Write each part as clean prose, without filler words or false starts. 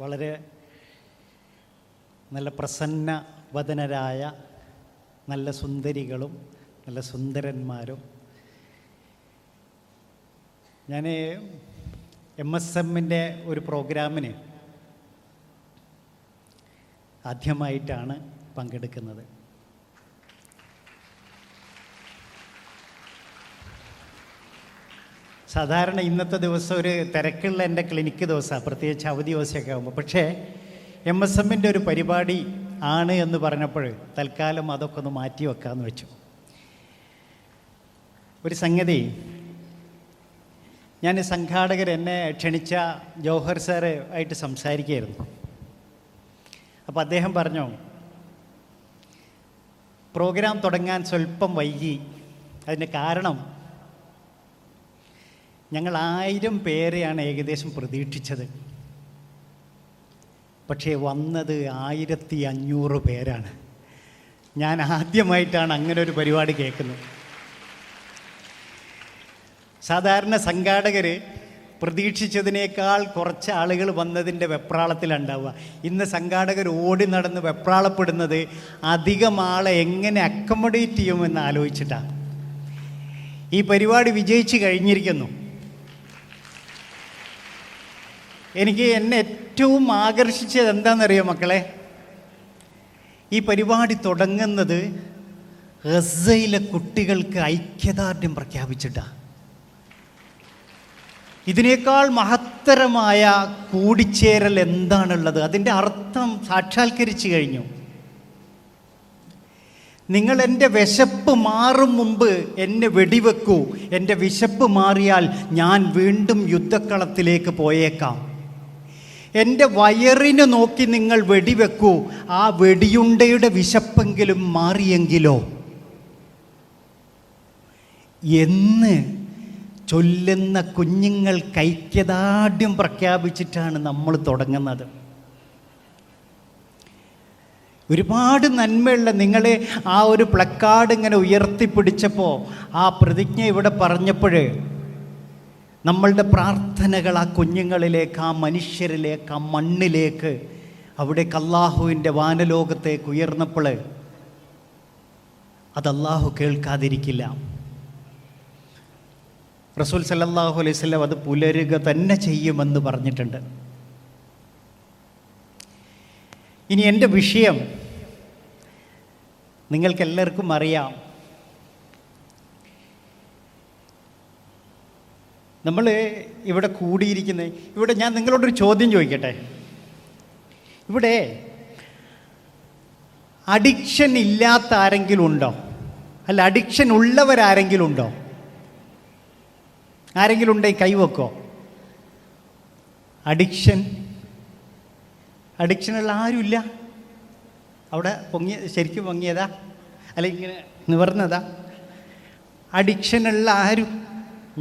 വളരെ നല്ല പ്രസന്നവദനരായ നല്ല സുന്ദരികളും നല്ല സുന്ദരന്മാരും. ഞാൻ MSMൻ്റെ ഒരു പ്രോഗ്രാമിന് ആദ്യമായിട്ടാണ് പങ്കെടുക്കുന്നത്. സാധാരണ ഇന്നത്തെ ദിവസം ഒരു തിരക്കുള്ള എൻ്റെ ക്ലിനിക്ക് ദിവസമാണ്, പ്രത്യേകിച്ച് അവധി ദിവസമൊക്കെ ആകുമ്പോൾ. പക്ഷേ MSMൻ്റെ ഒരു പരിപാടി ആണ് എന്ന് പറഞ്ഞപ്പോൾ തൽക്കാലം അതൊക്കെ ഒന്ന് മാറ്റി വെക്കാമെന്ന് വെച്ചു. ഒരു സംഗതി, ഞാൻ സംഘാടകർ എന്നെ ക്ഷണിച്ച ജൗഹർ സാറ് ആയിട്ട് സംസാരിക്കുകയായിരുന്നു. അപ്പോൾ അദ്ദേഹം പറഞ്ഞു, പ്രോഗ്രാം തുടങ്ങാൻ സ്വല്പം വൈകി. അതിൻ്റെ കാരണം ഞങ്ങൾ 1000 പേരെയാണ് ഏകദേശം പ്രതീക്ഷിച്ചത്. പക്ഷേ വന്നത് 1500 പേരാണ്. ഞാൻ ആദ്യമായിട്ടാണ് അങ്ങനെ ഒരു പരിപാടി കേൾക്കുന്നത്. സാധാരണ സംഘാടകർ പ്രതീക്ഷിച്ചതിനേക്കാൾ കുറച്ച് ആളുകൾ വന്നതിൻ്റെ വെപ്രാളത്തിലുണ്ടാവുക. ഇന്ന് സംഘാടകർ ഓടി നടന്ന് വെപ്രാളപ്പെടുന്നത് അധികം ആളെ എങ്ങനെ അക്കോമഡേറ്റ് ചെയ്യുമെന്ന് ആലോചിച്ചിട്ടാണ്. ഈ പരിപാടി വിജയിച്ച് കഴിഞ്ഞിരിക്കുന്നു. എന്നെ ഏറ്റവും ആകർഷിച്ചത് എന്താണെന്നറിയോ മക്കളെ? ഈ പരിപാടി തുടങ്ങുന്നത് ഗസയിലെ കുട്ടികൾക്ക് ഐക്യദാർഢ്യം പ്രഖ്യാപിച്ചിട്ടാണ്. ഇതിനേക്കാൾ മഹത്തരമായ കൂടിച്ചേരൽ എന്താണുള്ളത്? അതിൻ്റെ അർത്ഥം സാക്ഷാത്കരിച്ചു കഴിഞ്ഞു. നിങ്ങൾ എൻ്റെ വിശപ്പ് മാറും മുമ്പ് എന്നെ വെടിവെക്കൂ, എൻ്റെ വിശപ്പ് മാറിയാൽ ഞാൻ വീണ്ടും യുദ്ധക്കളത്തിലേക്ക് പോയേക്കാം. എൻ്റെ വയറിന് നോക്കി നിങ്ങൾ വെടിവെക്കൂ, ആ വെടിയുണ്ടയുടെ വിശപ്പെങ്കിലും മാറിയെങ്കിലോ എന്ന് ചൊല്ലുന്ന കുഞ്ഞുങ്ങൾക്ക് ഐക്യദാർഢ്യം പ്രഖ്യാപിച്ചിട്ടാണ് നമ്മൾ തുടങ്ങുന്നത്. ഒരുപാട് നന്മയുള്ള നിങ്ങൾ ആ ഒരു പ്ലക്കാർഡ് ഇങ്ങനെ ഉയർത്തിപ്പിടിച്ചപ്പോൾ, ആ പ്രതിജ്ഞ ഇവിടെ പറഞ്ഞപ്പോൾ, നമ്മളുടെ പ്രാർത്ഥനകൾ ആ കുഞ്ഞുങ്ങളിലേക്ക്, ആ മനുഷ്യരിലേക്ക്, ആ മണ്ണിലേക്ക്, അവിടേക്ക് അല്ലാഹുവിൻ്റെ വാനലോകത്തേക്ക് ഉയർന്നപ്പോൾ അത് അല്ലാഹു കേൾക്കാതിരിക്കില്ല. റസൂൽ സല്ലല്ലാഹു അലൈഹി വസല്ലം അത് പുലരുക തന്നെ ചെയ്യുമെന്ന് പറഞ്ഞിട്ടുണ്ട്. ഇനി എൻ്റെ വിഷയം നിങ്ങൾക്കെല്ലാവർക്കും അറിയാം. നമ്മൾ ഇവിടെ കൂടിയിരിക്കുന്നത്, ഇവിടെ ഞാൻ നിങ്ങളോടൊരു ചോദ്യം ചോദിക്കട്ടെ. ഇവിടെ അഡിക്ഷൻ ഇല്ലാത്ത ആരെങ്കിലും ഉണ്ടോ? അല്ല, അഡിക്ഷൻ ഉള്ളവരാരെങ്കിലും ഉണ്ടോ? ആരെങ്കിലും ഉണ്ടെങ്കിൽ കൈവെക്കോ. അഡിക്ഷനുള്ള ആരുമില്ല അവിടെ? ശരിക്കും പൊങ്ങിയതാ? അല്ല ഇങ്ങനെ നിവർന്നതാ? അഡിക്ഷനുള്ള ആരും?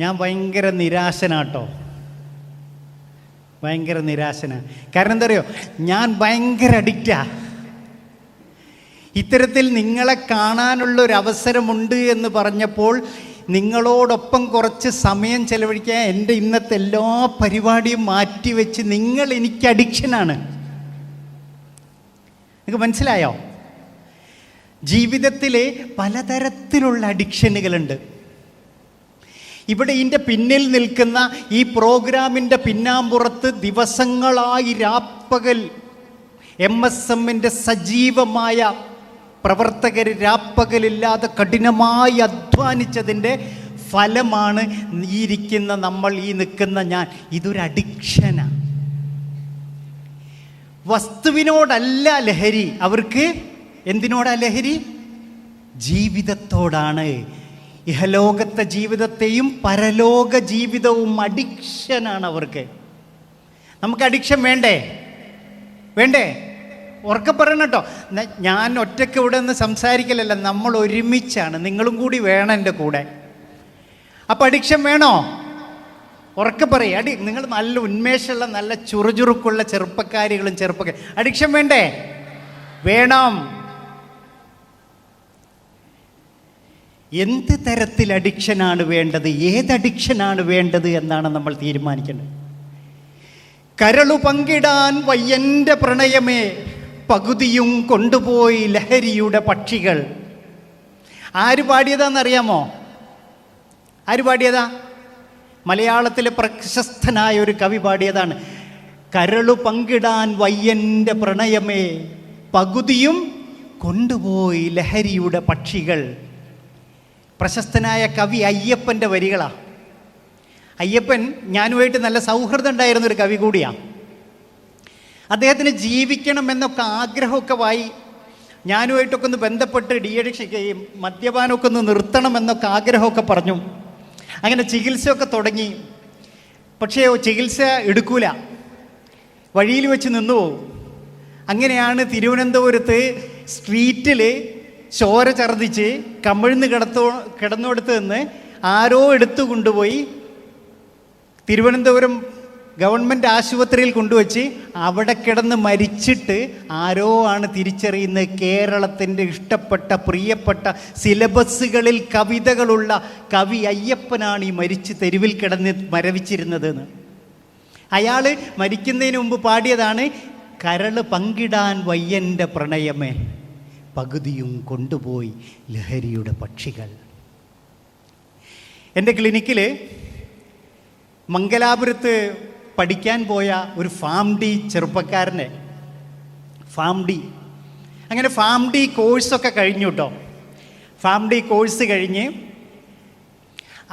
ഞാൻ ഭയങ്കര നിരാശനാട്ടോ, ഭയങ്കര നിരാശനാണ്. കാരണം എന്താ അറിയോ? ഞാൻ ഭയങ്കര അഡിക്റ്റാ. ഇത്തരത്തിൽ നിങ്ങളെ കാണാനുള്ളൊരവസരമുണ്ട് എന്ന് പറഞ്ഞപ്പോൾ നിങ്ങളോടൊപ്പം കുറച്ച് സമയം ചെലവഴിക്കാൻ എൻ്റെ ഇന്നത്തെ എല്ലാ പരിപാടിയും മാറ്റിവെച്ച് നിങ്ങൾ എനിക്ക് അഡിക്ഷനാണ്. നിങ്ങൾക്ക് മനസ്സിലായോ? ജീവിതത്തിൽ പലതരത്തിലുള്ള അഡിക്ഷനുകളുണ്ട്. ഇവിടെ ഇതിൻ്റെ പിന്നിൽ നിൽക്കുന്ന ഈ പ്രോഗ്രാമിൻ്റെ പിന്നാമ്പുറത്ത് ദിവസങ്ങളായി രാപ്പകൽ MSMൻ്റെ സജീവമായ പ്രവർത്തകർ രാപ്പകലില്ലാതെ കഠിനമായി അധ്വാനിച്ചതിൻ്റെ ഫലമാണ് ഈ ഇരിക്കുന്ന നമ്മൾ, ഈ നിൽക്കുന്ന ഞാൻ. ഇതൊരു അഡിക്ഷനാണ്. വസ്തുവിനോടല്ല ലഹരി അവർക്ക്. എന്തിനോടാ ലഹരി? ജീവിതത്തോടാണ്. ഇഹലോകത്തെ ജീവിതത്തെയും പരലോക ജീവിതവും അഡിക്ഷനാണ് അവർക്ക്. നമുക്ക് അഡിക്ഷൻ വേണ്ടേ? ഉറക്കെ പറയണം കേട്ടോ. ഞാൻ ഒറ്റയ്ക്ക് ഇവിടെ നിന്ന് സംസാരിക്കലല്ല, നമ്മൾ ഒരുമിച്ചാണ്. നിങ്ങളും കൂടി വേണം എൻ്റെ കൂടെ. അപ്പം അഡിക്ഷൻ വേണോ? ഉറക്കെ പറയും. നിങ്ങൾ നല്ല ഉന്മേഷമുള്ള, നല്ല ചുറുചുറുക്കുള്ള ചെറുപ്പക്കാരികളും അഡിക്ഷൻ വേണ്ടേ? വേണം. എന്ത് തരത്തിൽ അഡിക്ഷനാണ് വേണ്ടത്, ഏത് അഡിക്ഷനാണ് വേണ്ടത് എന്നാണ് നമ്മൾ തീരുമാനിക്കേണ്ടത്. കരളു പങ്കിടാൻ വയ്യൻ്റെ പ്രണയമേ, പകുതിയും കൊണ്ടുപോയി ലഹരിയുടെ പക്ഷികൾ. ആര് പാടിയതാണെന്നറിയാമോ? ആര് പാടിയതാ? മലയാളത്തിലെ പ്രശസ്തനായ ഒരു കവി പാടിയതാണ്. കരളു പങ്കിടാൻ വയ്യൻ്റെ പ്രണയമേ, പകുതിയും കൊണ്ടുപോയി ലഹരിയുടെ പക്ഷികൾ. പ്രശസ്തനായ കവി അയ്യപ്പൻ്റെ വരികളാണ്. അയ്യപ്പൻ ഞാനുമായിട്ട് നല്ല സൗഹൃദം ഉണ്ടായിരുന്നൊരു കവി കൂടിയാണ്. അദ്ദേഹത്തിന് ജീവിക്കണം എന്നൊക്കെ ആഗ്രഹമൊക്കെ വായി ഞാനുമായിട്ടൊക്കെ ഒന്ന് ബന്ധപ്പെട്ട് മദ്യപാനമൊക്കെ ഒന്ന് നിർത്തണമെന്നൊക്കെ ആഗ്രഹമൊക്കെ പറഞ്ഞു. അങ്ങനെ ചികിത്സയൊക്കെ തുടങ്ങി. പക്ഷേ ചികിത്സ എടുക്കൂല, വഴിയിൽ വെച്ച് നിന്നു പോകും. അങ്ങനെയാണ് തിരുവനന്തപുരത്ത് സ്ട്രീറ്റിൽ ചോര ഛർദ്ദിച്ച് കമിഴ്ന്ന് കിടന്നിടത്ത് നിന്ന് ആരോ എടുത്തു കൊണ്ടുപോയി തിരുവനന്തപുരം ഗവൺമെൻറ് ആശുപത്രിയിൽ കൊണ്ടുവച്ച് അവിടെ കിടന്ന് മരിച്ചിട്ട് ആരോ ആണ് തിരിച്ചറിയുന്നത് കേരളത്തിൻ്റെ ഇഷ്ടപ്പെട്ട പ്രിയപ്പെട്ട സിലബസുകളിൽ കവിതകളുള്ള കവി അയ്യപ്പനാണ് ഈ മരിച്ച് തെരുവിൽ കിടന്ന് മരവിച്ചിരുന്നതെന്ന്. അയാൾ മരിക്കുന്നതിന് മുമ്പ് പാടിയതാണ് കരള് പങ്കിടാൻ വയ്യൻ്റെ പ്രണയമേ, പകുതിയും കൊണ്ടുപോയി ലഹരിയുടെ പക്ഷികൾ. എൻ്റെ ക്ലിനിക്കിൽ മംഗലാപുരത്ത് പഠിക്കാൻ പോയ ഒരു ഫാം ഡി ചെറുപ്പക്കാരനെ അങ്ങനെ ഫാം ഡി കോഴ്സൊക്കെ കഴിഞ്ഞു കേട്ടോ. ഫാം ഡി കോഴ്സ് കഴിഞ്ഞ്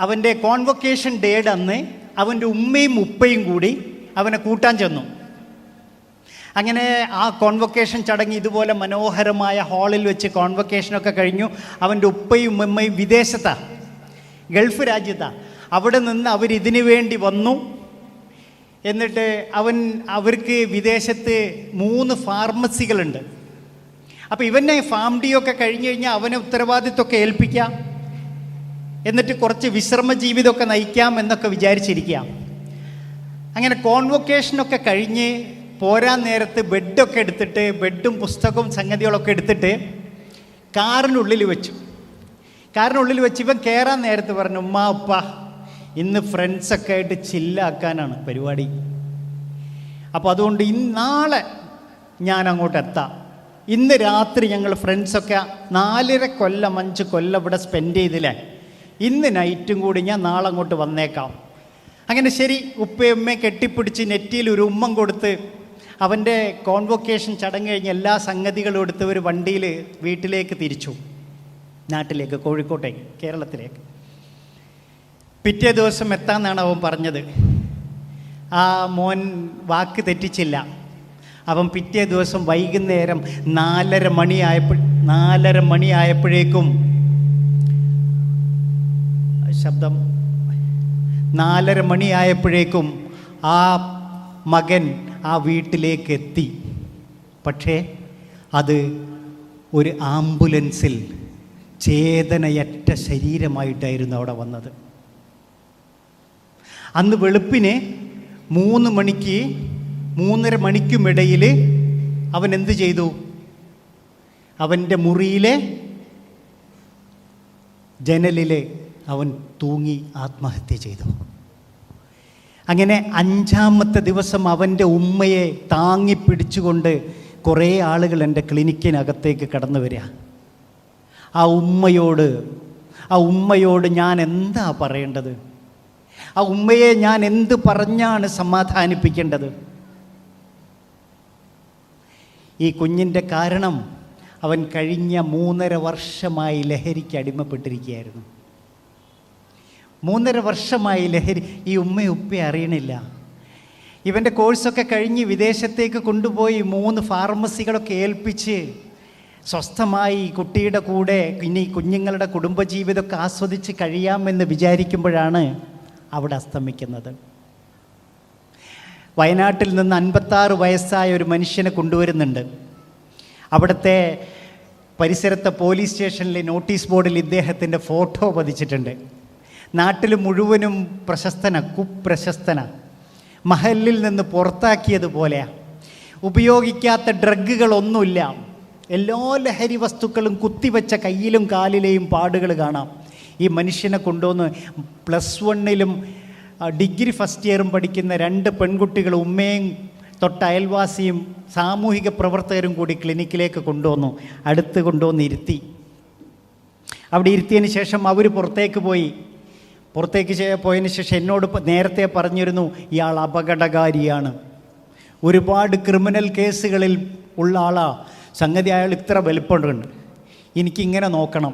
അവൻ്റെ കോൺവൊക്കേഷൻ ഡേയുടെ അന്ന് അവൻ്റെ ഉമ്മയും ഉപ്പയും കൂടി അവനെ കൂട്ടാൻ ചെന്നു. അങ്ങനെ ആ കോൺവൊക്കേഷൻ ചടങ്ങ് ഇതുപോലെ മനോഹരമായ ഹാളിൽ വെച്ച് കോൺവൊക്കേഷനൊക്കെ കഴിഞ്ഞു. അവൻ്റെ ഉപ്പയും ഉമ്മയും വിദേശത്താണ്, ഗൾഫ് രാജ്യത്താണ്. അവിടെ നിന്ന് അവരിതിനു വേണ്ടി വന്നു. എന്നിട്ട് അവർക്ക് വിദേശത്ത് 3 ഫാർമസികളുണ്ട്. അപ്പോൾ ഇവനെ ഫാം ഡി ഒക്കെ കഴിഞ്ഞ് കഴിഞ്ഞാൽ അവനെ ഉത്തരവാദിത്വമൊക്കെ ഏൽപ്പിക്കാം, എന്നിട്ട് കുറച്ച് വിശ്രമ ജീവിതമൊക്കെ നയിക്കാം എന്നൊക്കെ വിചാരിച്ചിരിക്കാം. അങ്ങനെ കോൺവൊക്കേഷനൊക്കെ കഴിഞ്ഞ് പോരാൻ നേരത്ത് ബെഡൊക്കെ എടുത്തിട്ട്, ബെഡും പുസ്തകവും സംഗതികളൊക്കെ എടുത്തിട്ട് കാറിനുള്ളിൽ വെച്ചു. കാറിനുള്ളിൽ വെച്ച് ഇവൻ കയറാൻ നേരത്ത് പറഞ്ഞു, ഉമ്മ ഉപ്പ ഇന്ന് ഫ്രണ്ട്സൊക്കെ ആയിട്ട് ചില്ലാക്കാനാണ് പരിപാടി. അപ്പോൾ അതുകൊണ്ട് നാളെ ഞാൻ അങ്ങോട്ട് എത്താം. ഇന്ന് രാത്രി ഞങ്ങൾ ഫ്രണ്ട്സൊക്കെ 4.5 കൊല്ലം 5 കൊല്ലം ഇവിടെ സ്പെൻഡ് ചെയ്തില്ലേ, ഇന്ന് നൈറ്റും കൂടി ഞാൻ നാളെ അങ്ങോട്ട് വന്നേക്കാം. അങ്ങനെ ശരി, ഉപ്പയമ്മയെ കെട്ടിപ്പിടിച്ച് നെറ്റിയിൽ ഒരു ഉമ്മം കൊടുത്ത് അവൻ്റെ കോൺവൊക്കേഷൻ ചടങ്ങ് കഴിഞ്ഞ് എല്ലാ സംഗതികളും എടുത്ത് ഒരു വണ്ടിയിൽ വീട്ടിലേക്ക് തിരിച്ചു, നാട്ടിലേക്ക്, കോഴിക്കോട്ടേക്ക്, കേരളത്തിലേക്ക്. പിറ്റേ ദിവസം എത്താമെന്നാണ് അവൻ പറഞ്ഞത്. ആ മോൻ വാക്ക് തെറ്റിച്ചില്ല. അവൻ പിറ്റേ ദിവസം വൈകുന്നേരം 4:30 മണിയായപ്പോഴേക്കും 4:30 മണിയായപ്പോഴേക്കും ആ മകൻ ആ വീട്ടിലേക്ക് എത്തി. പക്ഷേ അത് ഒരു ആംബുലൻസിൽ ചേതനയറ്റ ശരീരമായിട്ടായിരുന്നു അവിടെ വന്നത്. അന്ന് വെളുപ്പിന് 3 മണിക്ക് 3:30 മണിക്കുമിടയിൽ അവൻ എന്ത് ചെയ്തു? അവൻ്റെ മുറിയിലെ ജനലിൽ അവൻ തൂങ്ങി ആത്മഹത്യ ചെയ്തു. അങ്ങനെ 5-ാമത്തെ ദിവസം അവൻ്റെ ഉമ്മയെ താങ്ങി പിടിച്ചുകൊണ്ട് കുറേ ആളുകൾ എൻ്റെ ക്ലിനിക്കിനകത്തേക്ക് കടന്നു വരിക. ആ ഉമ്മയോട് ഞാൻ എന്താ പറയേണ്ടത്? ആ ഉമ്മയെ ഞാൻ എന്ത് പറഞ്ഞാണ് സമാധാനിപ്പിക്കേണ്ടത്? ഈ കുഞ്ഞിൻ്റെ കാരണം അവൻ കഴിഞ്ഞ 3.5 വർഷമായി ലഹരിക്ക് അടിമപ്പെട്ടിരിക്കുകയായിരുന്നു. 3.5 വർഷമായി ലഹരി. ഈ ഉപ്പയെ അറിയണില്ല. ഇവൻ്റെ കോഴ്സൊക്കെ കഴിഞ്ഞ് വിദേശത്തേക്ക് കൊണ്ടുപോയി 3 ഫാർമസികളൊക്കെ ഏൽപ്പിച്ച് സ്വസ്ഥമായി കുട്ടിയുടെ കൂടെ ഇനി കുഞ്ഞുങ്ങളുടെ കുടുംബജീവിതമൊക്കെ ആസ്വദിച്ച് കഴിയാമെന്ന് വിചാരിക്കുമ്പോഴാണ് അവിടെ അസ്തമിക്കുന്നത്. വയനാട്ടിൽ നിന്ന് 56 വയസ്സായ ഒരു മനുഷ്യനെ കൊണ്ടുവരുന്നുണ്ട്. അവിടുത്തെ പരിസരത്തെ പോലീസ് സ്റ്റേഷനിലെ നോട്ടീസ് ബോർഡിൽ ഇദ്ദേഹത്തിൻ്റെ ഫോട്ടോ പതിച്ചിട്ടുണ്ട്. നാട്ടിൽ മുഴുവനും കുപ്രശസ്തന, മഹലിൽ നിന്ന് പുറത്താക്കിയതുപോലെയാണ്. ഉപയോഗിക്കാത്ത ഡ്രഗുകളൊന്നുമില്ല. എല്ലാ ലഹരി വസ്തുക്കളും കുത്തിവെച്ച കയ്യിലും കാലിലെയും പാടുകൾ കാണാം. ഈ മനുഷ്യനെ കൊണ്ടുവന്ന് +1 ഡിഗ്രി ഫസ്റ്റ് ഇയറും പഠിക്കുന്ന 2 പെൺകുട്ടികൾ ഉമ്മയും തൊട്ട അയൽവാസിയും സാമൂഹിക പ്രവർത്തകരും കൂടി ക്ലിനിക്കിലേക്ക് കൊണ്ടുവന്നു. അടുത്ത് കൊണ്ടുവന്ന് ഇരുത്തി. അവിടെ ഇരുത്തിയതിന് ശേഷം അവർ പുറത്തേക്ക് പോയതിന് ശേഷം എന്നോട് നേരത്തെ പറഞ്ഞിരുന്നു, ഇയാൾ അപകടകാരിയാണ്, ഒരുപാട് ക്രിമിനൽ കേസുകളിൽ ഉള്ള ആളാണ്, സംഗതി അയാൾ ഇത്ര വലിപ്പമുണ്ട്, എനിക്കിങ്ങനെ നോക്കണം,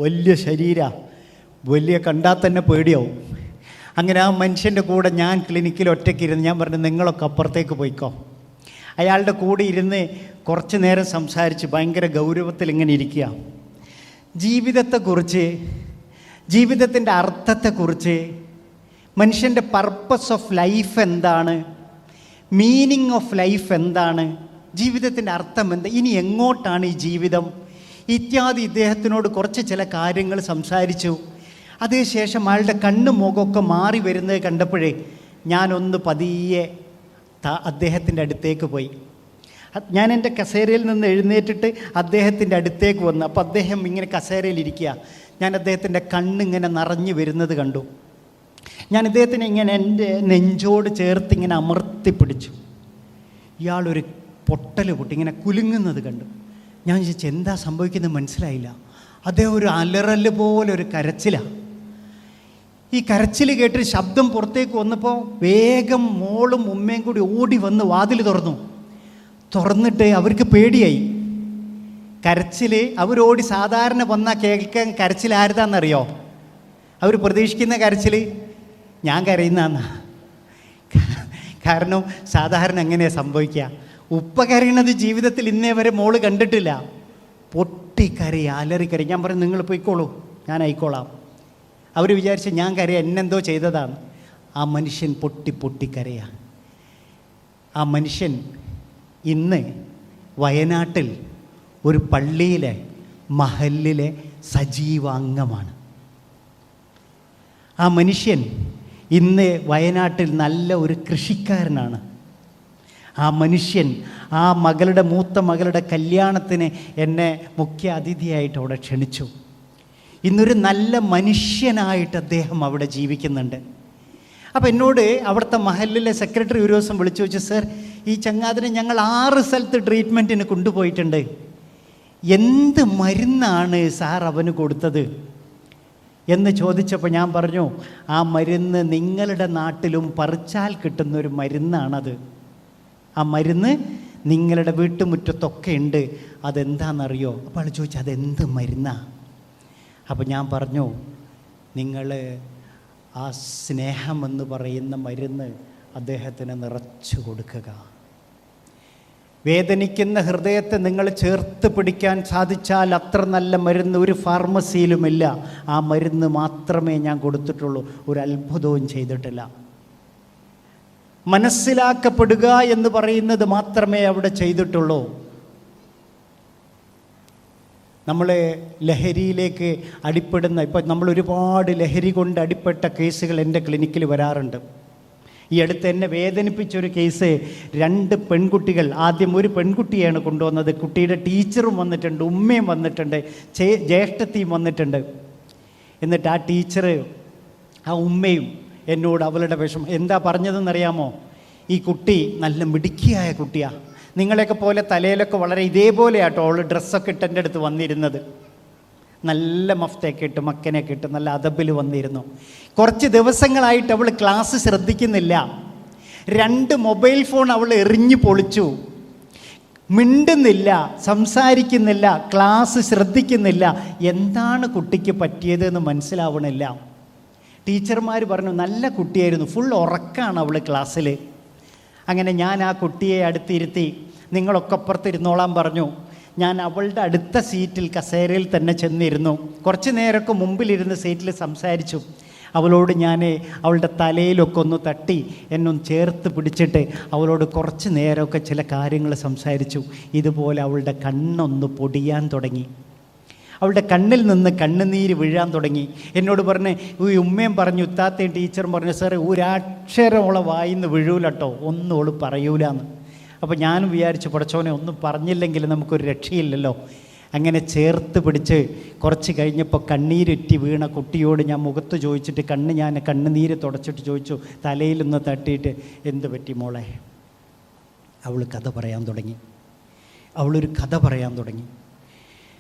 വലിയ ശരീരമാണ്, വലിയ കണ്ടാൽ തന്നെ പേടിയാവും. അങ്ങനെ ആ മനുഷ്യൻ്റെ കൂടെ ഞാൻ ക്ലിനിക്കിൽ ഒറ്റയ്ക്കിരുന്ന് ഞാൻ പറഞ്ഞു, നിങ്ങളൊക്കെ അപ്പുറത്തേക്ക് പോയിക്കോ. അയാളുടെ കൂടെ ഇരുന്ന് കുറച്ച് നേരം സംസാരിച്ച് ഭയങ്കര ഗൗരവത്തിൽ ഇങ്ങനെ ഇരിക്കുക. ജീവിതത്തെക്കുറിച്ച്, ജീവിതത്തിൻ്റെ അർത്ഥത്തെക്കുറിച്ച്, മനുഷ്യൻ്റെ പർപ്പസ് ഓഫ് ലൈഫ് എന്താണ്, മീനിങ് ഓഫ് ലൈഫ് എന്താണ്, ജീവിതത്തിൻ്റെ അർത്ഥം എന്താ, ഇനി എങ്ങോട്ടാണ് ഈ ജീവിതം ഇത്യാദി ഇദ്ദേഹത്തിനോട് കുറച്ച് ചില കാര്യങ്ങൾ സംസാരിച്ചു. അതിനുശേഷം അയാളുടെ കണ്ണും മുഖമൊക്കെ മാറി വരുന്നത് കണ്ടപ്പോഴേ ഞാനൊന്ന് പതിയെ അദ്ദേഹത്തിൻ്റെ അടുത്തേക്ക് പോയി. ഞാൻ എൻ്റെ കസേരയിൽ നിന്ന് എഴുന്നേറ്റിട്ട് അദ്ദേഹത്തിൻ്റെ അടുത്തേക്ക് വന്നു. അപ്പോൾ അദ്ദേഹം ഇങ്ങനെ കസേരയിലിരിക്കുക. ഞാൻ അദ്ദേഹത്തിൻ്റെ കണ്ണിങ്ങനെ നിറഞ്ഞു വരുന്നത് കണ്ടു. ഞാൻ ഇദ്ദേഹത്തിനെ ഇങ്ങനെ എൻ്റെ നെഞ്ചോട് ചേർത്ത് ഇങ്ങനെ അമർത്തി പിടിച്ചു. ഇയാളൊരു പൊട്ടൽ പൊട്ടി ഇങ്ങനെ കുലുങ്ങുന്നത് കണ്ടു. ഞാൻ ചോദിച്ചു, എന്താ സംഭവിക്കുന്നത് മനസ്സിലായില്ല. അദ്ദേഹം ഒരു അലറല് പോലെ ഒരു കരച്ചിലാണ്. ഈ കരച്ചിൽ കേട്ട് ശബ്ദം പുറത്തേക്ക് വന്നപ്പോൾ വേഗം മോളും ഉമ്മയും കൂടി ഓടി വന്ന് വാതിൽ തുറന്നിട്ട് അവർക്ക് പേടിയായി. കരച്ചിൽ അവരോടി സാധാരണ വന്നാൽ കേൾക്കാൻ കരച്ചിൽ ആരുതാന്നറിയോ? അവർ പ്രതീക്ഷിക്കുന്ന കരച്ചിൽ ഞാൻ കരയുന്നതെന്നാ. കാരണം സാധാരണ എങ്ങനെയാണ് സംഭവിക്കുക? ഉപ്പ കരയണത് ജീവിതത്തിൽ ഇന്നേ വരെ മോള് കണ്ടിട്ടില്ല. പൊട്ടിക്കരയും, അലറിക്കരയും. ഞാൻ പറയും, നിങ്ങൾ പോയിക്കോളൂ, ഞാൻ ആയിക്കോളാം. അവർ വിചാരിച്ച് ഞാൻ കരയാ, എന്നെന്തോ ചെയ്തതാണ്. ആ മനുഷ്യൻ പൊട്ടിക്കരയാ. ആ മനുഷ്യൻ ഇന്ന് വയനാട്ടിൽ ഒരു പള്ളിയിലെ മഹല്ലിലെ സജീവാംഗമാണ്. ആ മനുഷ്യൻ ഇന്ന് വയനാട്ടിൽ നല്ല ഒരു കൃഷിക്കാരനാണ്. ആ മനുഷ്യൻ ആ മൂത്ത മകളുടെ കല്യാണത്തിന് എന്നെ മുഖ്യ അതിഥിയായിട്ട് അവിടെ ക്ഷണിച്ചു. ഇന്നൊരു നല്ല മനുഷ്യനായിട്ട് അദ്ദേഹം അവിടെ ജീവിക്കുന്നുണ്ട്. അപ്പോൾ എന്നോട് അവിടുത്തെ മഹല്ലിലെ സെക്രട്ടറി ഒരു ദിവസം വിളിച്ചു വെച്ചു, സർ, ഈ ചങ്ങാതിനെ ഞങ്ങൾ 6 സ്ഥലത്ത് ട്രീറ്റ്മെൻറ്റിന് കൊണ്ടുപോയിട്ടുണ്ട്, എന്ത് മരുന്നാണ് സാർ അവന് കൊടുത്തത് എന്ന് ചോദിച്ചപ്പോൾ ഞാൻ പറഞ്ഞു, ആ മരുന്ന് നിങ്ങളുടെ നാട്ടിലും പറിച്ചാൽ കിട്ടുന്നൊരു മരുന്നാണത്. ആ മരുന്ന് നിങ്ങളുടെ വീട്ടുമുറ്റത്തൊക്കെ ഉണ്ട്, അതെന്താണെന്നറിയോ? അപ്പോൾ ആൾ ചോദിച്ചു, അതെന്ത് മരുന്നാണ്? അപ്പോൾ ഞാൻ പറഞ്ഞു, നിങ്ങൾ ആ സ്നേഹമെന്ന് പറയുന്ന മരുന്ന് അദ്ദേഹത്തിന് നിറച്ചു കൊടുക്കുക. വേദനിക്കുന്ന ഹൃദയത്തെ നിങ്ങൾ ചേർത്ത് പിടിക്കാൻ സാധിച്ചാൽ അത്ര നല്ല മരുന്ന് ഒരു ഫാർമസിയിലുമില്ല. ആ മരുന്ന് മാത്രമേ ഞാൻ കൊടുത്തിട്ടുള്ളൂ, ഒരു അത്ഭുതവും ചെയ്തിട്ടില്ല. മനസ്സിലാക്കപ്പെടുക എന്ന് പറയുന്നത് മാത്രമേ അവിടെ ചെയ്തിട്ടുള്ളൂ. നമ്മൾ ലഹരിയിലേക്ക് അടിപ്പെടുന്ന, ഇപ്പം നമ്മൾ ഒരുപാട് ലഹരി കൊണ്ട് അടിപ്പെട്ട കേസുകൾ എൻ്റെ ക്ലിനിക്കിൽ വരാറുണ്ട്. ഈ അടുത്ത് എന്നെ വേദനിപ്പിച്ചൊരു കേസ്, 2 പെൺകുട്ടികൾ, ആദ്യം ഒരു പെൺകുട്ടിയാണ് കൊണ്ടുവന്നത്. കുട്ടിയുടെ ടീച്ചറും വന്നിട്ടുണ്ട്, ഉമ്മയും വന്നിട്ടുണ്ട്, ജ്യേഷ്ഠത്തിയും വന്നിട്ടുണ്ട്. എന്നിട്ട് ആ ടീച്ചർ ആ ഉമ്മയും എന്നോട് അവളുടെ വിഷമം എന്താ പറഞ്ഞതെന്നറിയാമോ? ഈ കുട്ടി നല്ല മിടുക്കിയായ കുട്ടിയാണ്, നിങ്ങളെയൊക്കെ പോലെ തലയിലൊക്കെ വളരെ ഇതേപോലെയാട്ടോ അവൾ ഡ്രസ്സൊക്കെ ഇട്ട് എൻ്റെ അടുത്ത് വന്നിരുന്നത്. നല്ല മഫ്തയൊക്കെ ഇട്ട് മക്കനെയൊക്കെ ഇട്ട് നല്ല അതബിൽ വന്നിരുന്നു. കുറച്ച് ദിവസങ്ങളായിട്ട് അവൾ ക്ലാസ് ശ്രദ്ധിക്കുന്നില്ല. 2 മൊബൈൽ ഫോൺ അവൾ എറിഞ്ഞു പൊളിച്ചു. മിണ്ടുന്നില്ല, സംസാരിക്കുന്നില്ല, ക്ലാസ് ശ്രദ്ധിക്കുന്നില്ല. എന്താണ് കുട്ടിക്ക് പറ്റിയതെന്ന് മനസ്സിലാവണില്ല. ടീച്ചർമാർ പറഞ്ഞു നല്ല കുട്ടിയായിരുന്നു, ഫുൾ ഉറക്കമാണ് അവൾ ക്ലാസ്സിൽ. അങ്ങനെ ഞാൻ ആ കുട്ടിയെ അടുത്തിരുത്തി, നിങ്ങളൊക്കെ അപ്പുറത്തിരുന്നോളാൻ പറഞ്ഞു. ഞാൻ അവളുടെ അടുത്ത സീറ്റിൽ കസേരയിൽ തന്നെ ചെന്നിരുന്നു. കുറച്ച് നേരമൊക്കെ മുമ്പിലിരുന്ന് സീറ്റിൽ സംസാരിച്ചു. അവളോട് ഞാൻ അവളുടെ തലയിലൊക്കെ ഒന്ന് തട്ടി എന്നൊന്ന് ചേർത്ത് പിടിച്ചിട്ട് അവളോട് കുറച്ച് നേരമൊക്കെ ചില കാര്യങ്ങൾ സംസാരിച്ചു. ഇതുപോലെ അവളുടെ കണ്ണൊന്ന് പൊടിയാൻ തുടങ്ങി. അവളുടെ കണ്ണിൽ നിന്ന് കണ്ണുനീര് വീഴാൻ തുടങ്ങി. എന്നോട് പറഞ്ഞ്, ഈ ഉമ്മയും പറഞ്ഞു, ഉത്താത്തയും ടീച്ചറും പറഞ്ഞു, സാറേ ഒരക്ഷരമോളെ വായിന്ന് വീഴൂലട്ടോ, ഒന്നും ഓള് പറയൂലെന്ന്. അപ്പോൾ ഞാനും വിചാരിച്ചു, പടച്ചോനെ ഒന്നും പറഞ്ഞില്ലെങ്കിൽ നമുക്കൊരു രക്ഷയില്ലല്ലോ. അങ്ങനെ ചേർത്ത് പിടിച്ച് കുറച്ച് കഴിഞ്ഞപ്പോൾ കണ്ണീരുറ്റി വീണ കുട്ടിയോട് ഞാൻ മുഖത്ത് ചോദിച്ചിട്ട് ഞാൻ കണ്ണുനീര് തുടച്ചിട്ട് ചോദിച്ചു, തലയിലൊന്ന് തട്ടിയിട്ട് എന്ത് പറ്റി മോളെ? അവൾ കഥ പറയാൻ തുടങ്ങി. അവളൊരു കഥ പറയാൻ തുടങ്ങി.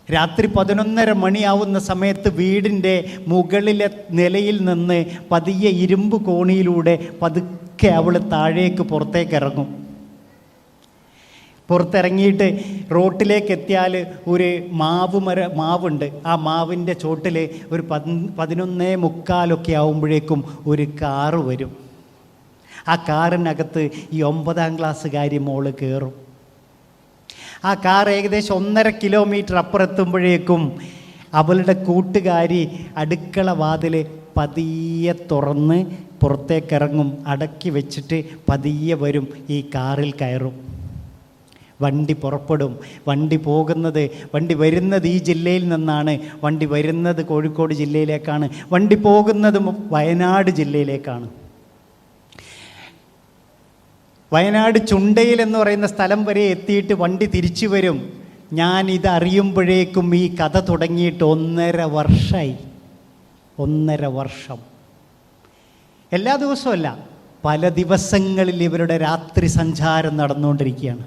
രാത്രി 11:30 മണിയാവുന്ന സമയത്ത് വീടിൻ്റെ മുകളിലെ നിലയിൽ നിന്ന് പതിയെ ഇരുമ്പ് കോണിയിലൂടെ പതുക്കെ അവൾ താഴേക്ക് പുറത്തേക്ക് ഇറങ്ങും. പുറത്തിറങ്ങിയിട്ട് റോട്ടിലേക്ക് എത്തിയാൽ ഒരു മാവുണ്ട്. ആ മാവിൻ്റെ ചോട്ടിൽ ഒരു 11:45 ആവുമ്പോഴേക്കും ഒരു കാറ് വരും. ആ കാറിനകത്ത് ഈ 9ാം ക്ലാസ്സുകാരി മോള് കയറും. ആ കാർ ഏകദേശം 1.5 കിലോമീറ്റർ അപ്പുറത്തുമ്പോഴേക്കും അവളുടെ കൂട്ടുകാരി അടുക്കള വാതിൽ പതിയെ തുറന്ന് പുറത്തേക്കിറങ്ങും. അടക്കി വെച്ചിട്ട് പതിയെ വരും, ഈ കാറിൽ കയറും. വണ്ടി പുറപ്പെടും. വണ്ടി വരുന്നത് ഈ ജില്ലയിൽ നിന്നാണ്. വണ്ടി വരുന്നത് കോഴിക്കോട് ജില്ലയിലേക്കാണ്. വണ്ടി പോകുന്നത് വയനാട് ജില്ലയിലേക്കാണ്. വയനാട് ചുണ്ടയിൽ എന്ന് പറയുന്ന സ്ഥലം വരെ എത്തിയിട്ട് വണ്ടി തിരിച്ചു വരും. ഞാനിത് അറിയുമ്പോഴേക്കും ഈ കഥ തുടങ്ങിയിട്ട് 1.5 വർഷമായി. 1.5 വർഷം. എല്ലാ ദിവസവുമല്ല, പല ദിവസങ്ങളിൽ ഇവരുടെ രാത്രി സഞ്ചാരം നടന്നുകൊണ്ടിരിക്കുകയാണ്.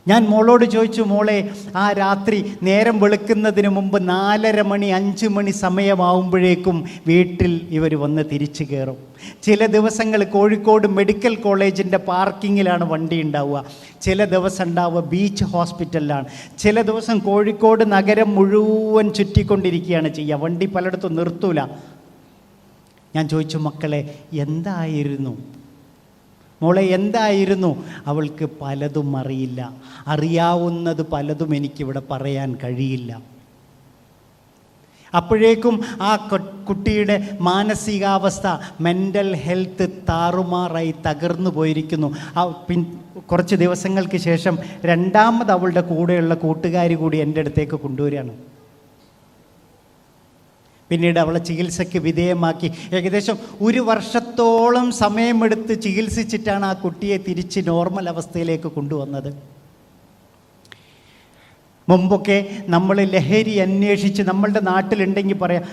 ഞാൻ മോളോട് ചോദിച്ചു, മോളെ, ആ രാത്രി നേരം വെളുക്കുന്നതിന് മുമ്പ് 4:30 മണി 5 മണി സമയമാവുമ്പോഴേക്കും വീട്ടിൽ ഇവർ വന്ന് തിരിച്ചു കയറും. ചില ദിവസങ്ങൾ കോഴിക്കോട് മെഡിക്കൽ കോളേജിൻ്റെ പാർക്കിങ്ങിലാണ് വണ്ടി ഉണ്ടാവുക. ചില ദിവസം ഉണ്ടാവുക ബീച്ച് ഹോസ്പിറ്റലിലാണ്. ചില ദിവസം കോഴിക്കോട് നഗരം മുഴുവൻ ചുറ്റിക്കൊണ്ടിരിക്കുകയാണ് ചെയ്യുക. വണ്ടി പലയിടത്തും നിർത്തൂല. ഞാൻ ചോദിച്ചു, മക്കളെ എന്തായിരുന്നു മോളെ, എന്തായിരുന്നു? അവൾക്ക് പലതും അറിയില്ല. അറിയാവുന്നത് പലതും എനിക്കിവിടെ പറയാൻ കഴിയില്ല. അപ്പോഴേക്കും ആ കുട്ടിയുടെ മാനസികാവസ്ഥ, മെൻ്റൽ ഹെൽത്ത് താറുമാറായി തകർന്നു പോയിരിക്കുന്നു. കുറച്ച് ദിവസങ്ങൾക്ക് ശേഷം രണ്ടാമത് അവളുടെ കൂടെയുള്ള കൂട്ടുകാരി കൂടി എൻ്റെ അടുത്തേക്ക് കൊണ്ടുവരികയാണ്. പിന്നീട് അവളെ ചികിത്സയ്ക്ക് വിധേയമാക്കി. ഏകദേശം 1 വർഷത്തോളം സമയമെടുത്ത് ചികിത്സിച്ചിട്ടാണ് ആ കുട്ടിയെ തിരിച്ച് നോർമൽ അവസ്ഥയിലേക്ക് കൊണ്ടുവന്നത്. മുമ്പൊക്കെ നമ്മൾ ലഹരി അന്വേഷിച്ച് നമ്മളുടെ നാട്ടിലുണ്ടെങ്കിൽ പറയാം,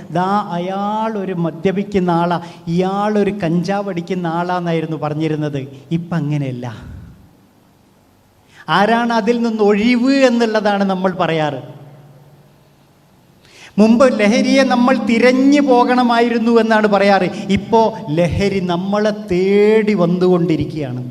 അയാളൊരു മദ്യപിക്കുന്ന ആളാ, ഇയാളൊരു കഞ്ചാവ് അടിക്കുന്ന ആളാന്നായിരുന്നു പറഞ്ഞിരുന്നത്. ഇപ്പം അങ്ങനെയല്ല. ആരാണ് അതിൽ നിന്ന് ഒഴിവ് എന്നുള്ളതാണ് നമ്മൾ പറയാറ്. മുമ്പ് ലഹരിയെ നമ്മൾ തിരഞ്ഞു പോകണമായിരുന്നു എന്നാണ് പറയാറ്. ഇപ്പോൾ ലഹരി നമ്മളെ തേടി വന്നുകൊണ്ടിരിക്കുകയാണ്.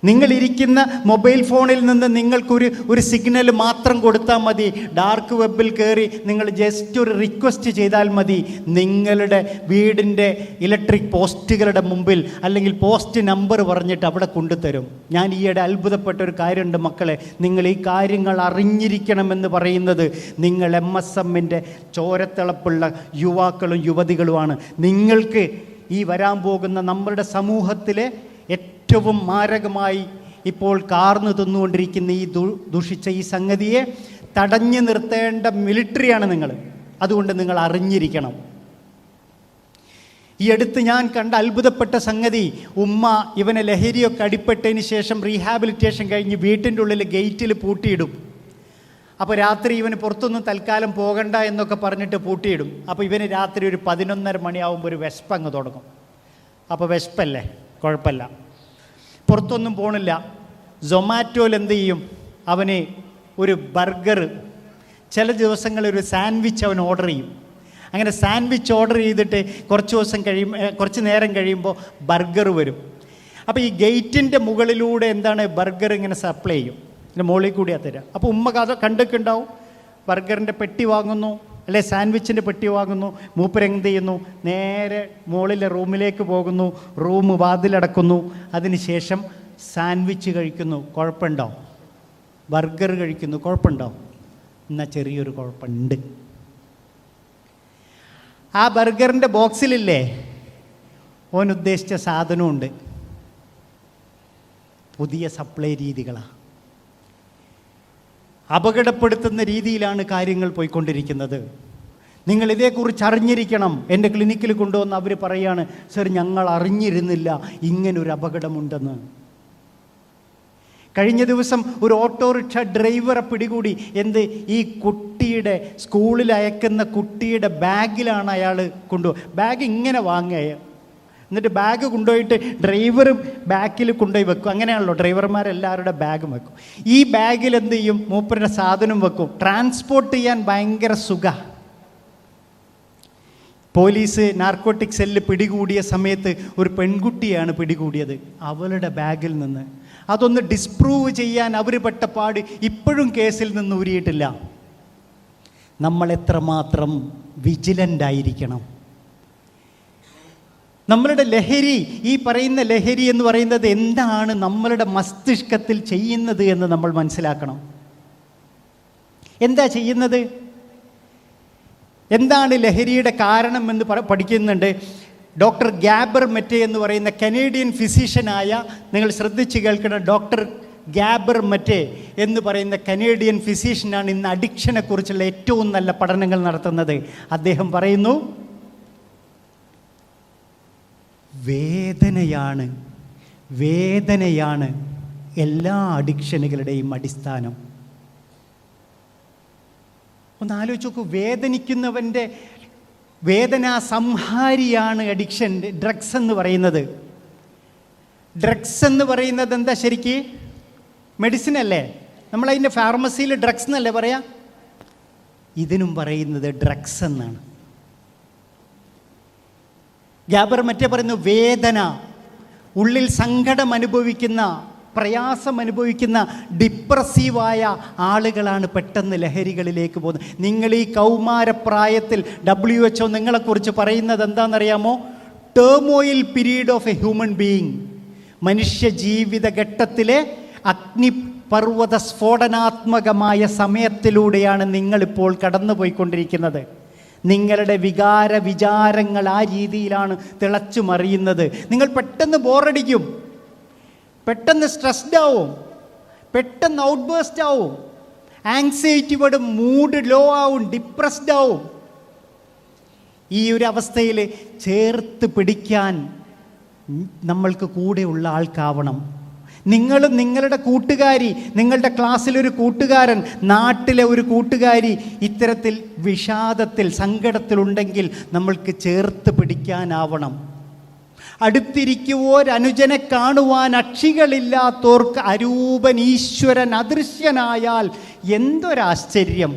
നിങ്ങളിരിക്കുന്ന മൊബൈൽ ഫോണിൽ നിന്ന് നിങ്ങൾക്കൊരു സിഗ്നൽ മാത്രം കൊടുത്താൽ മതി. ഡാർക്ക് വെബിൽ കയറി നിങ്ങൾ ജസ്റ്റ് ഒരു റിക്വസ്റ്റ് ചെയ്താൽ മതി. നിങ്ങളുടെ വീടിൻ്റെ ഇലക്ട്രിക് പോസ്റ്റുകളുടെ മുമ്പിൽ അല്ലെങ്കിൽ പോസ്റ്റ് നമ്പർ പറഞ്ഞിട്ട് അവിടെ കൊണ്ടുതരും. ഞാൻ ഈയിടെ അത്ഭുതപ്പെട്ട ഒരു കാര്യമുണ്ട് മക്കളെ. നിങ്ങൾ ഈ കാര്യങ്ങൾ അറിഞ്ഞിരിക്കണമെന്ന് പറയുന്നത് നിങ്ങൾ MSMൻ്റെ ചോരത്തിളപ്പുള്ള യുവാക്കളും യുവതികളുമാണ്. നിങ്ങൾക്ക് ഈ വരാൻ പോകുന്ന നമ്മളുടെ സമൂഹത്തിലെ ഏറ്റവും മാരകമായി ഇപ്പോൾ കാർന്നു തിന്നുകൊണ്ടിരിക്കുന്ന ഈ ദുഷിച്ച ഈ സംഗതിയെ തടഞ്ഞു നിർത്തേണ്ട മിലിറ്ററിയാണ് നിങ്ങൾ. അതുകൊണ്ട് നിങ്ങൾ അറിഞ്ഞിരിക്കണം. ഈ അടുത്ത് ഞാൻ കണ്ട അത്ഭുതപ്പെട്ട സംഗതി, ഉമ്മ ഇവനെ ലഹരിയൊക്കെ അടിപ്പെട്ടതിന് ശേഷം റീഹാബിലിറ്റേഷൻ കഴിഞ്ഞ് വീട്ടിൻ്റെ ഉള്ളിൽ ഗേറ്റിൽ പൂട്ടിയിടും. അപ്പോൾ രാത്രി ഇവന് പുറത്തൊന്നും തൽക്കാലം പോകണ്ട എന്നൊക്കെ പറഞ്ഞിട്ട് പൂട്ടിയിടും. അപ്പോൾ ഇവന് രാത്രി ഒരു 11:30 മണിയാവുമ്പോൾ ഒരു വിശപ്പ് അങ്ങ് തുടങ്ങും. അപ്പോൾ വിശപ്പല്ലേ, കുഴപ്പമില്ല, പുറത്തൊന്നും പോണില്ല. സൊമാറ്റോയിൽ എന്ത് ചെയ്യും, അവന് ഒരു ബർഗർ, ചില ദിവസങ്ങളിൽ ഒരു സാൻഡ്വിച്ച് അവൻ ഓർഡർ ചെയ്യും. അങ്ങനെ സാൻഡ്വിച്ച് ഓർഡർ ചെയ്തിട്ട് കുറച്ച് നേരം കഴിയുമ്പോൾ ബർഗർ വരും. അപ്പോൾ ഈ ഗേറ്റിൻ്റെ മുകളിലൂടെ ബർഗർ ഇങ്ങനെ സപ്ലൈ ചെയ്യും. ഇതിൻ്റെ മുകളിൽ കൂടിയാണ് തരിക. അപ്പോൾ ഉമ്മ കഥ കണ്ടിട്ടുണ്ടാവും. ബർഗറിൻ്റെ പെട്ടി വാങ്ങുന്നു, അല്ലെ സാൻഡ്വിച്ചിൻ്റെ പെട്ടി വാങ്ങുന്നു. മൂപ്പരെന്ത് ചെയ്യുന്നു, നേരെ മുകളിലെ റൂമിലേക്ക് പോകുന്നു. റൂം വാതിലടക്കുന്നു. അതിനുശേഷം സാൻഡ്വിച്ച് കഴിക്കുന്നു. കുഴപ്പമുണ്ടോ? ബർഗർ കഴിക്കുന്നു. കുഴപ്പമുണ്ടോ? എന്നാൽ ചെറിയൊരു കുഴപ്പമുണ്ട്. ആ ബർഗറിൻ്റെ ബോക്സിലില്ലേ ഓൻ ഉദ്ദേശിച്ച സാധനമുണ്ട്. പുതിയ സപ്ലൈ രീതികളാണ്. അപകടപ്പെടുത്തുന്ന രീതിയിലാണ് കാര്യങ്ങൾ പോയിക്കൊണ്ടിരിക്കുന്നത്. നിങ്ങൾ ഇതേക്കുറിച്ച് അറിഞ്ഞിരിക്കണം. എൻ്റെ ക്ലിനിക്കിൽ കൊണ്ടുവന്ന് അവർ പറയാണ്, സർ ഞങ്ങൾ അറിഞ്ഞിരുന്നില്ല ഇങ്ങനൊരു അപകടമുണ്ടെന്ന്. കഴിഞ്ഞ ദിവസം ഒരു ഓട്ടോറിക്ഷ ഡ്രൈവറെ പിടികൂടി. എന്ത്? ഈ കുട്ടിയുടെ സ്കൂളിൽ അയക്കുന്ന കുട്ടിയുടെ ബാഗിലാണ് അയാൾ ബാഗ് ഇങ്ങനെ വാങ്ങുക. എന്നിട്ട് ബാഗ് കൊണ്ടുപോയിട്ട് ഡ്രൈവർ ബാക്കിൽ കൊണ്ടുപോയി വെക്കും. അങ്ങനെയാണല്ലോ ഡ്രൈവർമാരെല്ലാവരുടെ ബാഗും വെക്കും. ഈ ബാഗിൽ എന്ത് ചെയ്യും? മൂപ്പരുടെ സാധനം വെക്കും. ട്രാൻസ്പോർട്ട് ചെയ്യാൻ ഭയങ്കര സുഖമാണ്. പോലീസ് നാർക്കോട്ടിക് സെല്ല് പിടികൂടിയ സമയത്ത് ഒരു പെൺകുട്ടിയാണ് പിടികൂടിയത്. അവളുടെ ബാഗിൽ നിന്ന് അതൊന്ന് ഡിസ്പ്രൂവ് ചെയ്യാൻ അവർ പെട്ട പാട് ഇപ്പോഴും കേസിൽ നിന്ന് ഊരിയിട്ടില്ല. നമ്മൾ എത്രമാത്രം വിജിലൻ്റ് ആയിരിക്കണം. നമ്മളുടെ ലഹരി, ഈ പറയുന്ന ലഹരി എന്ന് പറയുന്നത് എന്താണ് നമ്മളുടെ മസ്തിഷ്കത്തിൽ ചെയ്യുന്നത് എന്ന് നമ്മൾ മനസ്സിലാക്കണം. എന്താ ചെയ്യുന്നത്? എന്താണ് ലഹരിയുടെ കാരണം എന്ന് പഠിക്കുന്നുണ്ട്. ഡോക്ടർ ഗ്യാബർ മെറ്റെ എന്ന് പറയുന്ന കനേഡിയൻ ഫിസിഷ്യനായ, നിങ്ങൾ ശ്രദ്ധിച്ച് കേൾക്കണം, ഡോക്ടർ ഗ്യാബർ മെറ്റെ എന്ന് പറയുന്ന കനേഡിയൻ ഫിസിഷ്യനാണ് ഇന്ന് അഡിക്ഷനെ കുറിച്ചുള്ള ഏറ്റവും നല്ല പഠനങ്ങൾ നടത്തുന്നത്. അദ്ദേഹം പറയുന്നു, വേദനയാണ് എല്ലാ അഡിക്ഷനുകളുടെയും അടിസ്ഥാനം. ഒന്ന് ആലോചിച്ച് നോക്കൂ. വേദനിക്കുന്നവൻ്റെ വേദനാ സംഹാരിയാണ് അഡിക്ഷൻ, ഡ്രഗ്സ് എന്ന് പറയുന്നത്. ഡ്രഗ്സ് എന്ന് പറയുന്നത് എന്താ? ശരിക്ക് മെഡിസിൻ അല്ലേ? നമ്മളതിൻ്റെ ഫാർമസിയിൽ ഡ്രഗ്സ് എന്നല്ലേ പറയാ? ഇതിനും പറയുന്നത് ഡ്രഗ്സ് എന്നാണ്. ഗ്യാബർ മെറ്റെ പറയുന്നു, വേദന, ഉള്ളിൽ സങ്കടം അനുഭവിക്കുന്ന, പ്രയാസം അനുഭവിക്കുന്ന, ഡിപ്രസീവായ ആളുകളാണ് പെട്ടെന്ന് ലഹരികളിലേക്ക് പോകുന്നത്. നിങ്ങൾ ഈ കൗമാരപ്രായത്തിൽ WHO നിങ്ങളെക്കുറിച്ച് പറയുന്നത് എന്താണെന്നറിയാമോ? ടേമോയിൽ period of a human being. മനുഷ്യ ജീവിതഘട്ടത്തിലെ അഗ്നിപർവ്വത സ്ഫോടനാത്മകമായ സമയത്തിലൂടെയാണ് നിങ്ങളിപ്പോൾ കടന്നുപോയിക്കൊണ്ടിരിക്കുന്നത്. നിങ്ങളുടെ വിചാരങ്ങൾ ആ രീതിയിലാണ് തിളച്ചു മറിയുന്നത്. നിങ്ങൾ പെട്ടെന്ന് ബോറടിക്കും, പെട്ടെന്ന് സ്ട്രെസ്ഡ് ആവും, പെട്ടെന്ന് ഔട്ട് ബേസ്റ്റ് ആവും, ആങ്സൈറ്റിയോട് മൂഡ് ലോ ആവും, ഡിപ്രസ്ഡ് ആവും. ഈ ഒരു അവസ്ഥയിൽ ചേർത്ത് പിടിക്കാൻ നമ്മൾക്ക് കൂടെയുള്ള ആൾക്കാവണം. നിങ്ങളും നിങ്ങളുടെ കൂട്ടുകാരി, നിങ്ങളുടെ ക്ലാസ്സിലൊരു കൂട്ടുകാരൻ, നാട്ടിലെ ഒരു കൂട്ടുകാരി ഇത്തരത്തിൽ വിഷാദത്തിൽ, സങ്കടത്തിലുണ്ടെങ്കിൽ നമ്മൾക്ക് ചേർത്ത് പിടിക്കാനാവണം. അടുത്തിരിക്കുവോരനുജനെ കാണുവാൻ അക്ഷികളില്ലാത്തോർക്ക് അരൂപൻ ഈശ്വരൻ അദൃശ്യനായാൽ എന്തൊരാശ്ചര്യം.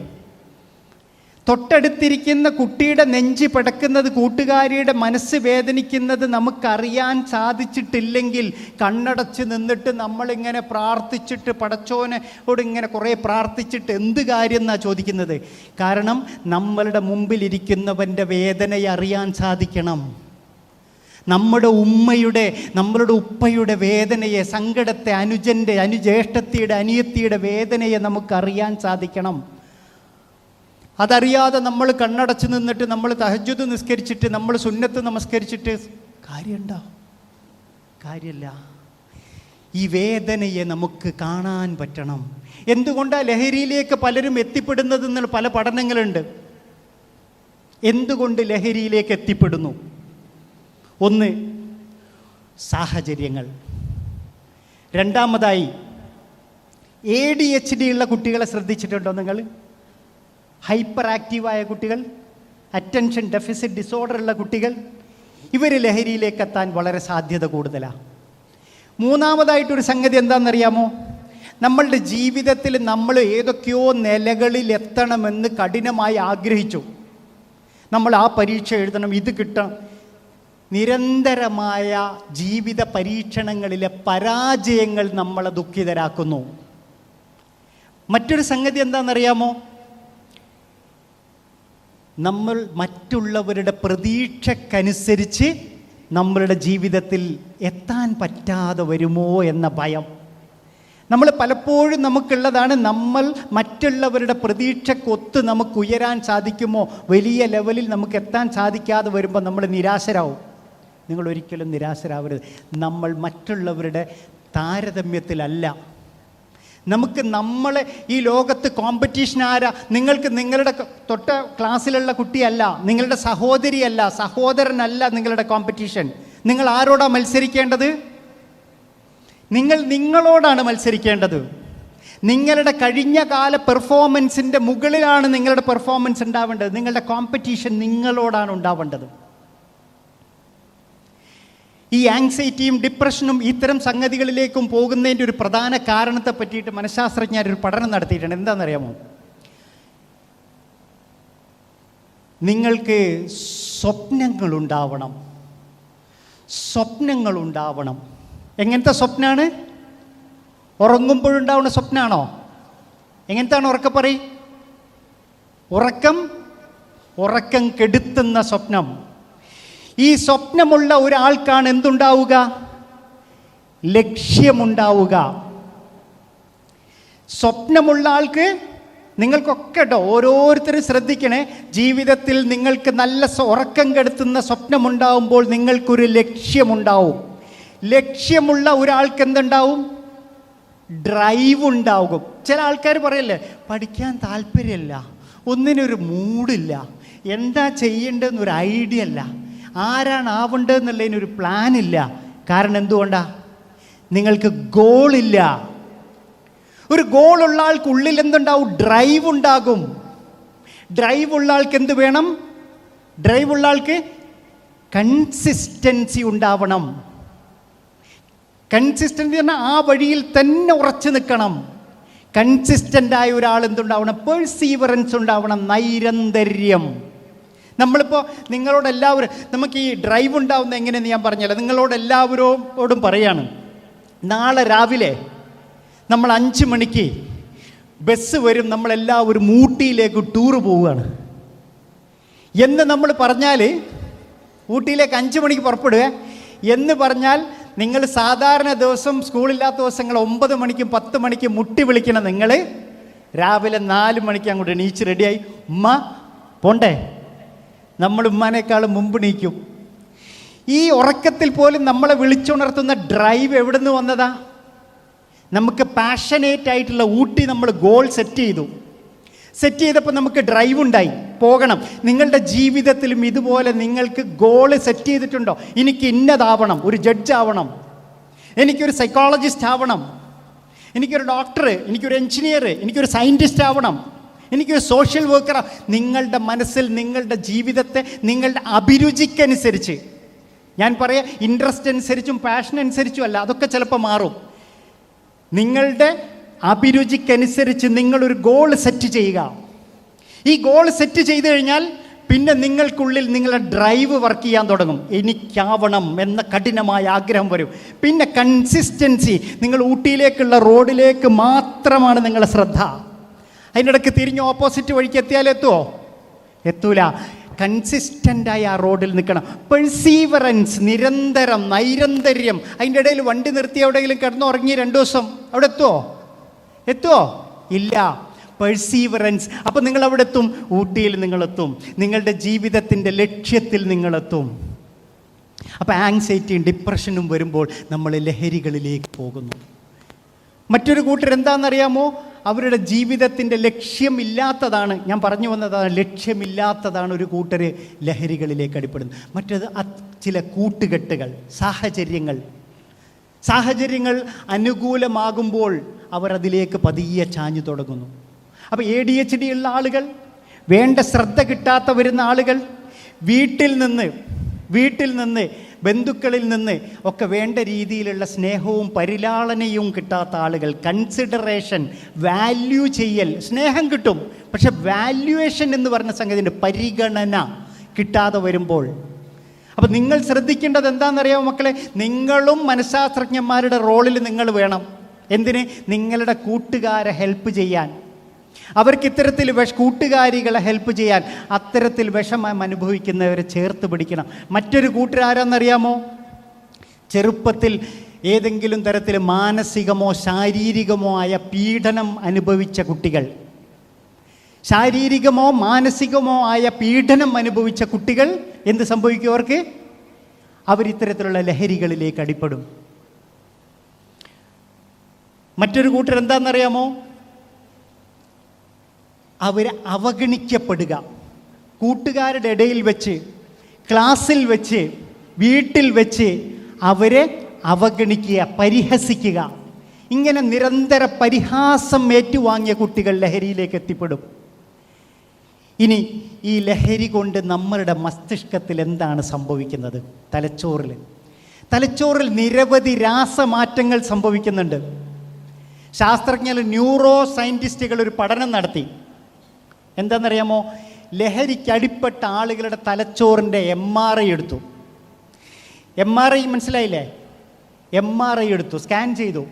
തൊട്ടടുത്തിരിക്കുന്ന കുട്ടിയുടെ നെഞ്ച് പിടക്കുന്നത്, കൂട്ടുകാരിയുടെ മനസ്സ് വേദനിക്കുന്നത് നമുക്കറിയാൻ സാധിച്ചിട്ടില്ലെങ്കിൽ കണ്ണടച്ച് നിന്നിട്ട് നമ്മളിങ്ങനെ പ്രാർത്ഥിച്ചിട്ട്, പടച്ചോനോട് ഇങ്ങനെ കുറേ പ്രാർത്ഥിച്ചിട്ട് എന്ത് കാര്യം എന്നാണ് ചോദിക്കുന്നത്? കാരണം നമ്മളുടെ മുമ്പിലിരിക്കുന്നവൻ്റെ വേദനയെ അറിയാൻ സാധിക്കണം. നമ്മുടെ ഉമ്മയുടെ, നമ്മളുടെ ഉപ്പയുടെ വേദനയെ, സങ്കടത്തെ, അനുജൻ്റെ, അനുജ്യേഷ്ഠത്തിയുടെ, അനിയത്തിയുടെ വേദനയെ നമുക്കറിയാൻ സാധിക്കണം. അതറിയാതെ നമ്മൾ കണ്ണടച്ച് നിന്നിട്ട്, നമ്മൾ തഹജ്ജുദ് നിസ്കരിച്ചിട്ട്, നമ്മൾ സുന്നത്ത് നമസ്കരിച്ചിട്ട് കാര്യമുണ്ടോ? കാര്യമില്ല. ഈ വേദനയെ നമുക്ക് കാണാൻ പറ്റണം. എന്തുകൊണ്ടാണ് ലഹരിയിലേക്ക് പലരും എത്തിപ്പെടുന്നതെന്നുള്ള പല പഠനങ്ങളുണ്ട്. എന്തുകൊണ്ട് ലഹരിയിലേക്ക് എത്തിപ്പെടുന്നു? ഒന്ന്, സാഹചര്യങ്ങൾ. രണ്ടാമതായി, ADHD ഉള്ള കുട്ടികളെ ശ്രദ്ധിച്ചിട്ടുണ്ടോ നിങ്ങൾ? ഹൈപ്പർ ആക്റ്റീവായ കുട്ടികൾ, അറ്റൻഷൻ ഡെഫിസിറ്റ് ഡിസോർഡർ ഉള്ള കുട്ടികൾ, ഇവർ ലഹരിയിലേക്ക് എത്താൻ വളരെ സാധ്യത കൂടുതലാണ്. മൂന്നാമതായിട്ടൊരു സംഗതി എന്താണെന്നറിയാമോ? നമ്മളുടെ ജീവിതത്തിൽ നമ്മൾ ഏതൊക്കെയോ നിലകളിൽ എത്തണമെന്ന് കഠിനമായി ആഗ്രഹിച്ചു. നമ്മൾ ആ പരീക്ഷ എഴുതണം, ഇത് കിട്ടണം. നിരന്തരമായ ജീവിത പരീക്ഷണങ്ങളിലെ പരാജയങ്ങൾ നമ്മളെ ദുഃഖിതരാക്കുന്നു. മറ്റൊരു സംഗതി എന്താണെന്നറിയാമോ? നമ്മൾ മറ്റുള്ളവരുടെ പ്രതീക്ഷക്കനുസരിച്ച് നമ്മളുടെ ജീവിതത്തിൽ എത്താൻ പറ്റാതെ വരുമോ എന്ന ഭയം. നമ്മൾ പലപ്പോഴും നമുക്കുള്ളതാണ്. നമ്മൾ മറ്റുള്ളവരുടെ പ്രതീക്ഷക്കൊത്ത് നമുക്ക് ഉയരാൻ സാധിക്കുമോ, വലിയ ലെവലിൽ നമുക്ക് എത്താൻ സാധിക്കാതെ വരുമ്പോൾ നമ്മൾ നിരാശരാകും. നിങ്ങൾ ഒരിക്കലും നിരാശരാവരുത്. നമ്മൾ മറ്റുള്ളവരുടെ താരതമ്യത്തിലല്ല. നമുക്ക് നമ്മളെ ഈ ലോകത്ത് കോമ്പറ്റീഷൻ ആരാ? നിങ്ങൾക്ക് നിങ്ങളുടെ തൊട്ട ക്ലാസ്സിലുള്ള കുട്ടിയല്ല, നിങ്ങളുടെ സഹോദരിയല്ല, സഹോദരനല്ല നിങ്ങളുടെ കോമ്പറ്റീഷൻ. നിങ്ങൾ ആരോടാ മത്സരിക്കേണ്ടത്? നിങ്ങൾ നിങ്ങളോടാണ് മത്സരിക്കേണ്ടത്. നിങ്ങളുടെ കഴിഞ്ഞ കാല പെർഫോമൻസിൻ്റെ മുകളിലാണ് നിങ്ങളുടെ പെർഫോമൻസ് ഉണ്ടാവേണ്ടത്. നിങ്ങളുടെ കോമ്പറ്റീഷൻ നിങ്ങളോടാണ് ഉണ്ടാവേണ്ടത്. ഈ ആങ്സൈറ്റിയും ഡിപ്രഷനും ഇത്തരം സംഗതികളിലേക്കും പോകുന്നതിൻ്റെ ഒരു പ്രധാന കാരണത്തെ പറ്റിയിട്ട് മനഃശാസ്ത്രജ്ഞർ ഒരു പഠനം നടത്തിയിട്ടുണ്ട്. എന്താണെന്നറിയാമോ? നിങ്ങൾക്ക് സ്വപ്നങ്ങളുണ്ടാവണം. സ്വപ്നങ്ങളുണ്ടാവണം. എങ്ങനത്തെ സ്വപ്നമാണ്? ഉറങ്ങുമ്പോഴുണ്ടാവുന്ന സ്വപ്നമാണോ? എങ്ങനത്താണ്? ഉറക്കം പറയും. ഉറക്കം കെടുത്തുന്ന സ്വപ്നം. ഈ സ്വപ്നമുള്ള ഒരാൾക്കാണ് എന്തുണ്ടാവുക? ലക്ഷ്യമുണ്ടാവുക. സ്വപ്നമുള്ള ആൾക്ക്, നിങ്ങൾക്കൊക്കെ കേട്ടോ, ഓരോരുത്തരും ശ്രദ്ധിക്കണേ, ജീവിതത്തിൽ നിങ്ങൾക്ക് നല്ല ഉറക്കം കെടുത്തുന്ന സ്വപ്നമുണ്ടാവുമ്പോൾ നിങ്ങൾക്കൊരു ലക്ഷ്യമുണ്ടാവും. ലക്ഷ്യമുള്ള ഒരാൾക്ക് എന്തുണ്ടാവും? ഡ്രൈവ് ഉണ്ടാകും. ചില ആൾക്കാർ പറയല്ലേ, പഠിക്കാൻ താല്പര്യമില്ല, ഒന്നിനൊരു മൂഡില്ല, എന്താ ചെയ്യേണ്ടതെന്നൊരു ഐഡിയ ഇല്ല, ആരാണ് ആവേണ്ടതെന്നുള്ളതിനൊരു പ്ലാനില്ല. കാരണം എന്തുകൊണ്ടാ? നിങ്ങൾക്ക് ഗോളില്ല. ഒരു ഗോളുള്ള ആൾക്ക് ഉള്ളിൽ എന്തുണ്ടാവും? ഡ്രൈവ് ഉണ്ടാകും. ഡ്രൈവ് ഉള്ള ആൾക്ക് എന്ത് വേണം? ഡ്രൈവ് ഉള്ള ആൾക്ക് കൺസിസ്റ്റൻസി ഉണ്ടാവണം. കൺസിസ്റ്റൻസി പറഞ്ഞാൽ ആ വഴിയിൽ തന്നെ ഉറച്ചു നിൽക്കണം. കൺസിസ്റ്റൻ്റായ ഒരാൾ എന്തുണ്ടാവണം? പെർസീവറൻസ് ഉണ്ടാവണം, നൈരന്തര്യം. നമ്മളിപ്പോൾ നിങ്ങളോടെല്ലാവരും, നമുക്ക് ഈ ഡ്രൈവ് ഉണ്ടാവുന്ന എങ്ങനെയെന്ന് ഞാൻ പറഞ്ഞല്ലോ. നിങ്ങളോടെല്ലാവരോടും പറയാണ്, നാളെ രാവിലെ നമ്മൾ 5 മണിക്ക് ബസ് വരും, നമ്മളെല്ലാവരും ഊട്ടിയിലേക്ക് ടൂറ് പോവുകയാണ് എന്ന് നമ്മൾ പറഞ്ഞാൽ, ഊട്ടിയിലേക്ക് 5 മണിക്ക് പുറപ്പെടുക എന്ന് പറഞ്ഞാൽ, നിങ്ങൾ സാധാരണ ദിവസം സ്കൂളില്ലാത്ത ദിവസങ്ങൾ 9 മണിക്കും 10 മണിക്കും മുട്ടി വിളിക്കണം. നിങ്ങൾ രാവിലെ 4 മണിക്ക് അങ്ങോട്ട് എണീച്ച് റെഡിയായി, ഉമ്മ പോണ്ടേ, നമ്മൾ ഉമ്മാനേക്കാളും മുമ്പ് എണീക്കും. ഈ ഉറക്കത്തിൽ പോലും നമ്മളെ വിളിച്ചുണർത്തുന്ന ഡ്രൈവ് എവിടെ നിന്ന് വന്നതാ? നമുക്ക് പാഷനേറ്റ് ആയിട്ടുള്ള ഊട്ടി നമ്മൾ ഗോൾ സെറ്റ് ചെയ്തപ്പോൾ നമുക്ക് ഡ്രൈവ് ഉണ്ടായി, പോകണം. നിങ്ങളുടെ ജീവിതത്തിലും ഇതുപോലെ നിങ്ങൾക്ക് ഗോള് സെറ്റ് ചെയ്തിട്ടുണ്ടോ? എനിക്ക് ഇന്നതാവണം, ഒരു ജഡ്ജ് ആവണം, എനിക്കൊരു സൈക്കോളജിസ്റ്റ് ആവണം, എനിക്കൊരു ഡോക്ടർ, എനിക്കൊരു എൻജിനീയർ, എനിക്കൊരു സയൻറ്റിസ്റ്റ് ആവണം, എനിക്കൊരു സോഷ്യൽ വർക്കർ. നിങ്ങളുടെ മനസ്സിൽ നിങ്ങളുടെ ജീവിതത്തെ നിങ്ങളുടെ അഭിരുചിക്കനുസരിച്ച്, ഞാൻ പറയാം ഇൻട്രസ്റ്റ് അനുസരിച്ചും പാഷൻ അനുസരിച്ചും അല്ല, അതൊക്കെ ചിലപ്പോൾ മാറും. നിങ്ങളുടെ അഭിരുചിക്കനുസരിച്ച് നിങ്ങളൊരു ഗോൾ സെറ്റ് ചെയ്യുക. ഈ ഗോൾ സെറ്റ് ചെയ്ത് കഴിഞ്ഞാൽ പിന്നെ നിങ്ങൾക്കുള്ളിൽ നിങ്ങളുടെ ഡ്രൈവ് വർക്ക് ചെയ്യാൻ തുടങ്ങും. എനിക്കാവണം എന്ന കഠിനമായ ആഗ്രഹം വരും. പിന്നെ കൺസിസ്റ്റൻസി. നിങ്ങൾ ഊട്ടിയിലേക്കുള്ള റോഡിലേക്ക് മാത്രമാണ് നിങ്ങളുടെ ശ്രദ്ധ. അതിനിടയ്ക്ക് തിരിഞ്ഞ് ഓപ്പോസിറ്റ് വഴിക്ക് എത്തിയാൽ എത്തൂല. കൺസിസ്റ്റൻ്റായി ആ റോഡിൽ നിൽക്കണം. പെർസീവറൻസ്, നിരന്തരം, നൈരന്തര്യം. അതിൻ്റെ ഇടയിൽ വണ്ടി നിർത്തി എവിടെയെങ്കിലും കിടന്നുറങ്ങി 2 ദിവസം അവിടെ എത്തുമോ? ഇല്ല. പെർസീവറൻസ്. അപ്പോൾ നിങ്ങൾ അവിടെ എത്തും, ഊട്ടിയിൽ നിങ്ങളെത്തും, നിങ്ങളുടെ ജീവിതത്തിൻ്റെ ലക്ഷ്യത്തിൽ നിങ്ങളെത്തും. അപ്പോൾ ആങ്സൈറ്റിയും ഡിപ്രഷനും വരുമ്പോൾ നമ്മൾ ലഹരികളിലേക്ക് പോകുന്നു. മറ്റൊരു കൂട്ടർ എന്താണെന്നറിയാമോ? അവരുടെ ജീവിതത്തിൻ്റെ ലക്ഷ്യമില്ലാത്തതാണ്. ഞാൻ പറഞ്ഞു വന്നതാണ്, ലക്ഷ്യമില്ലാത്തതാണ് ഒരു കൂട്ടർ ലഹരികളിലേക്ക് അടിപ്പെടുന്നത്. മറ്റേത് ചില കൂട്ടുകെട്ടുകൾ, സാഹചര്യങ്ങൾ അനുകൂലമാകുമ്പോൾ അവർ അതിലേക്ക് പതിയെ ചാഞ്ഞു തുടങ്ങുന്നു. അപ്പോൾ ADHD ഉള്ള ആളുകൾ, വേണ്ട ശ്രദ്ധ കിട്ടാത്ത വരുന്ന ആളുകൾ, വീട്ടിൽ നിന്ന് ബന്ധുക്കളിൽ നിന്ന് ഒക്കെ വേണ്ട രീതിയിലുള്ള സ്നേഹവും പരിലാളനയും കിട്ടാത്ത ആളുകൾ, കൺസിഡറേഷൻ, വാല്യൂ ചെയ്യൽ, സ്നേഹം കിട്ടും, പക്ഷെ വാല്യുവേഷൻ എന്ന് പറഞ്ഞ സംഗതിയുണ്ട്, പരിഗണന കിട്ടാതെ വരുമ്പോൾ. അപ്പം നിങ്ങൾ ശ്രദ്ധിക്കേണ്ടത് എന്താണെന്നറിയാമോ മക്കളെ? നിങ്ങളും മനഃശാസ്ത്രജ്ഞന്മാരുടെ റോളിൽ നിങ്ങൾ വേണം. എന്തിന്? നിങ്ങളുടെ കൂട്ടുകാരെ ഹെൽപ്പ് ചെയ്യാൻ, അവർക്ക് ഇത്തരത്തിൽ കൂട്ടുകാരികളെ ഹെൽപ്പ് ചെയ്യാൻ. അത്തരത്തിൽ വിഷമം അനുഭവിക്കുന്നവരെ ചേർത്ത് പിടിക്കണം. മറ്റൊരു കൂട്ടരാരെന്നറിയാമോ? ചെറുപ്പത്തിൽ ഏതെങ്കിലും തരത്തിൽ മാനസികമോ ശാരീരികമോ ആയ പീഡനം അനുഭവിച്ച കുട്ടികൾ, ശാരീരികമോ മാനസികമോ ആയ പീഡനം അനുഭവിച്ച കുട്ടികൾ എന്ത് സംഭവിക്കും? അവർക്ക് അവരിത്തരത്തിലുള്ള ലഹരികളിലേക്ക് അടിപ്പെടും. മറ്റൊരു കൂട്ടർ എന്താണെന്നറിയാമോ? അവർ അവഗണിക്കപ്പെടുക. കൂട്ടുകാരുടെ ഇടയിൽ വെച്ച്, ക്ലാസ്സിൽ വെച്ച്, വീട്ടിൽ വെച്ച് അവരെ അവഗണിക്കുക, പരിഹസിക്കുക, ഇങ്ങനെ നിരന്തര പരിഹാസം ഏറ്റുവാങ്ങിയ കുട്ടികൾ ലഹരിയിലേക്ക് എത്തിപ്പെടും. ഇനി ഈ ലഹരി കൊണ്ട് നമ്മളുടെ മസ്തിഷ്കത്തിൽ എന്താണ് സംഭവിക്കുന്നത്? തലച്ചോറിൽ നിരവധി രാസമാറ്റങ്ങൾ സംഭവിക്കുന്നുണ്ട്. ശാസ്ത്രജ്ഞർ, ന്യൂറോ സയൻറ്റിസ്റ്റുകൾ ഒരു പഠനം നടത്തി. എന്താണെന്നറിയാമോ? ലഹരിക്ക് അടിപ്പെട്ട ആളുകളുടെ തലച്ചോറിൻ്റെ MRI എടുത്തു. MRI മനസ്സിലായില്ലേ? MRI എടുത്തു, സ്കാൻ ചെയ്തു.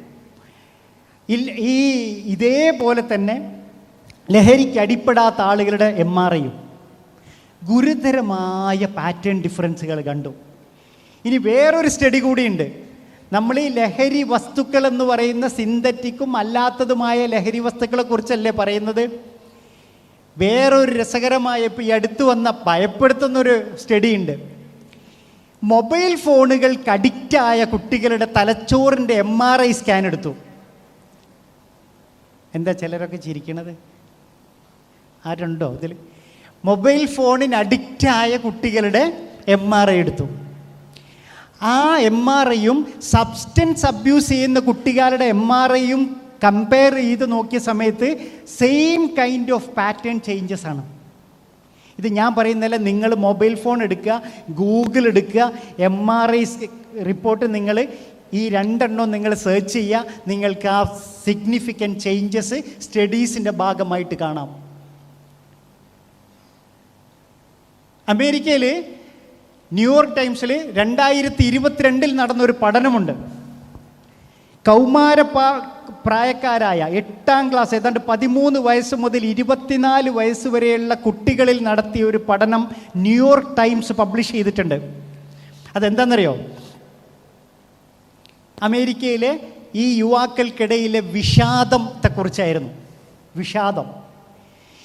ഇതേപോലെ തന്നെ ലഹരിക്ക് അടിപ്പെടാത്ത ആളുകളുടെ MRIയും ഗുരുതരമായ പാറ്റേൺ ഡിഫറൻസുകൾ കണ്ടു. ഇനി വേറൊരു സ്റ്റഡി കൂടിയുണ്ട്. നമ്മൾ ഈ ലഹരി വസ്തുക്കൾ എന്ന് പറയുന്ന സിന്തറ്റിക്കും അല്ലാത്തതുമായ ലഹരി വസ്തുക്കളെ കുറിച്ചല്ലേ പറയുന്നത്. വേറൊരു രസകരമായ, ഇപ്പോൾ ഈ അടുത്ത് വന്ന ഭയപ്പെടുത്തുന്നൊരു സ്റ്റഡി ഉണ്ട്. മൊബൈൽ ഫോണുകൾക്ക് അഡിക്റ്റായ കുട്ടികളുടെ തലച്ചോറിൻ്റെ MRI സ്കാൻ എടുത്തു. എന്താ ചിലരൊക്കെ ചിരിക്കണത്? ആരുണ്ടോ ഇതിൽ? മൊബൈൽ ഫോണിന് അഡിക്റ്റായ കുട്ടികളുടെ MRI എടുത്തു. ആ MRIയും സബ്സ്റ്റൻസ് അബ്യൂസ് ചെയ്യുന്ന കുട്ടികളുടെ MRIയും കമ്പയർ ചെയ്ത് നോക്കിയ സമയത്ത് same kind of pattern changes ആണ്. ഇത് ഞാൻ പറയുന്നതല്ല, നിങ്ങൾ മൊബൈൽ ഫോൺ എടുക്കുക, ഗൂഗിൾ എടുക്കുക, MRI റിപ്പോർട്ട് നിങ്ങൾ ഈ രണ്ടെണ്ണം നിങ്ങൾ സെർച്ച് ചെയ്യുക, നിങ്ങൾക്ക് ആ സിഗ്നിഫിക്കൻറ്റ് ചേഞ്ചസ് സ്റ്റഡീസിൻ്റെ ഭാഗമായിട്ട് കാണാം. അമേരിക്കയിൽ ന്യൂയോർക്ക് ടൈംസിൽ 2022 നടന്നൊരു പഠനമുണ്ട്. പ്രായക്കാരായ 8ാം ക്ലാസ്, ഏതാണ്ട് 13 വയസ്സ് മുതൽ 24 വയസ്സ് വരെയുള്ള കുട്ടികളിൽ നടത്തിയ ഒരു പഠനം ന്യൂയോർക്ക് ടൈംസ് പബ്ലിഷ് ചെയ്തിട്ടുണ്ട്. അതെന്താണെന്നറിയോ? അമേരിക്കയിലെ ഈ യുവാക്കൾക്കിടയിലെ വിഷാദത്തെക്കുറിച്ചായിരുന്നു. വിഷാദം.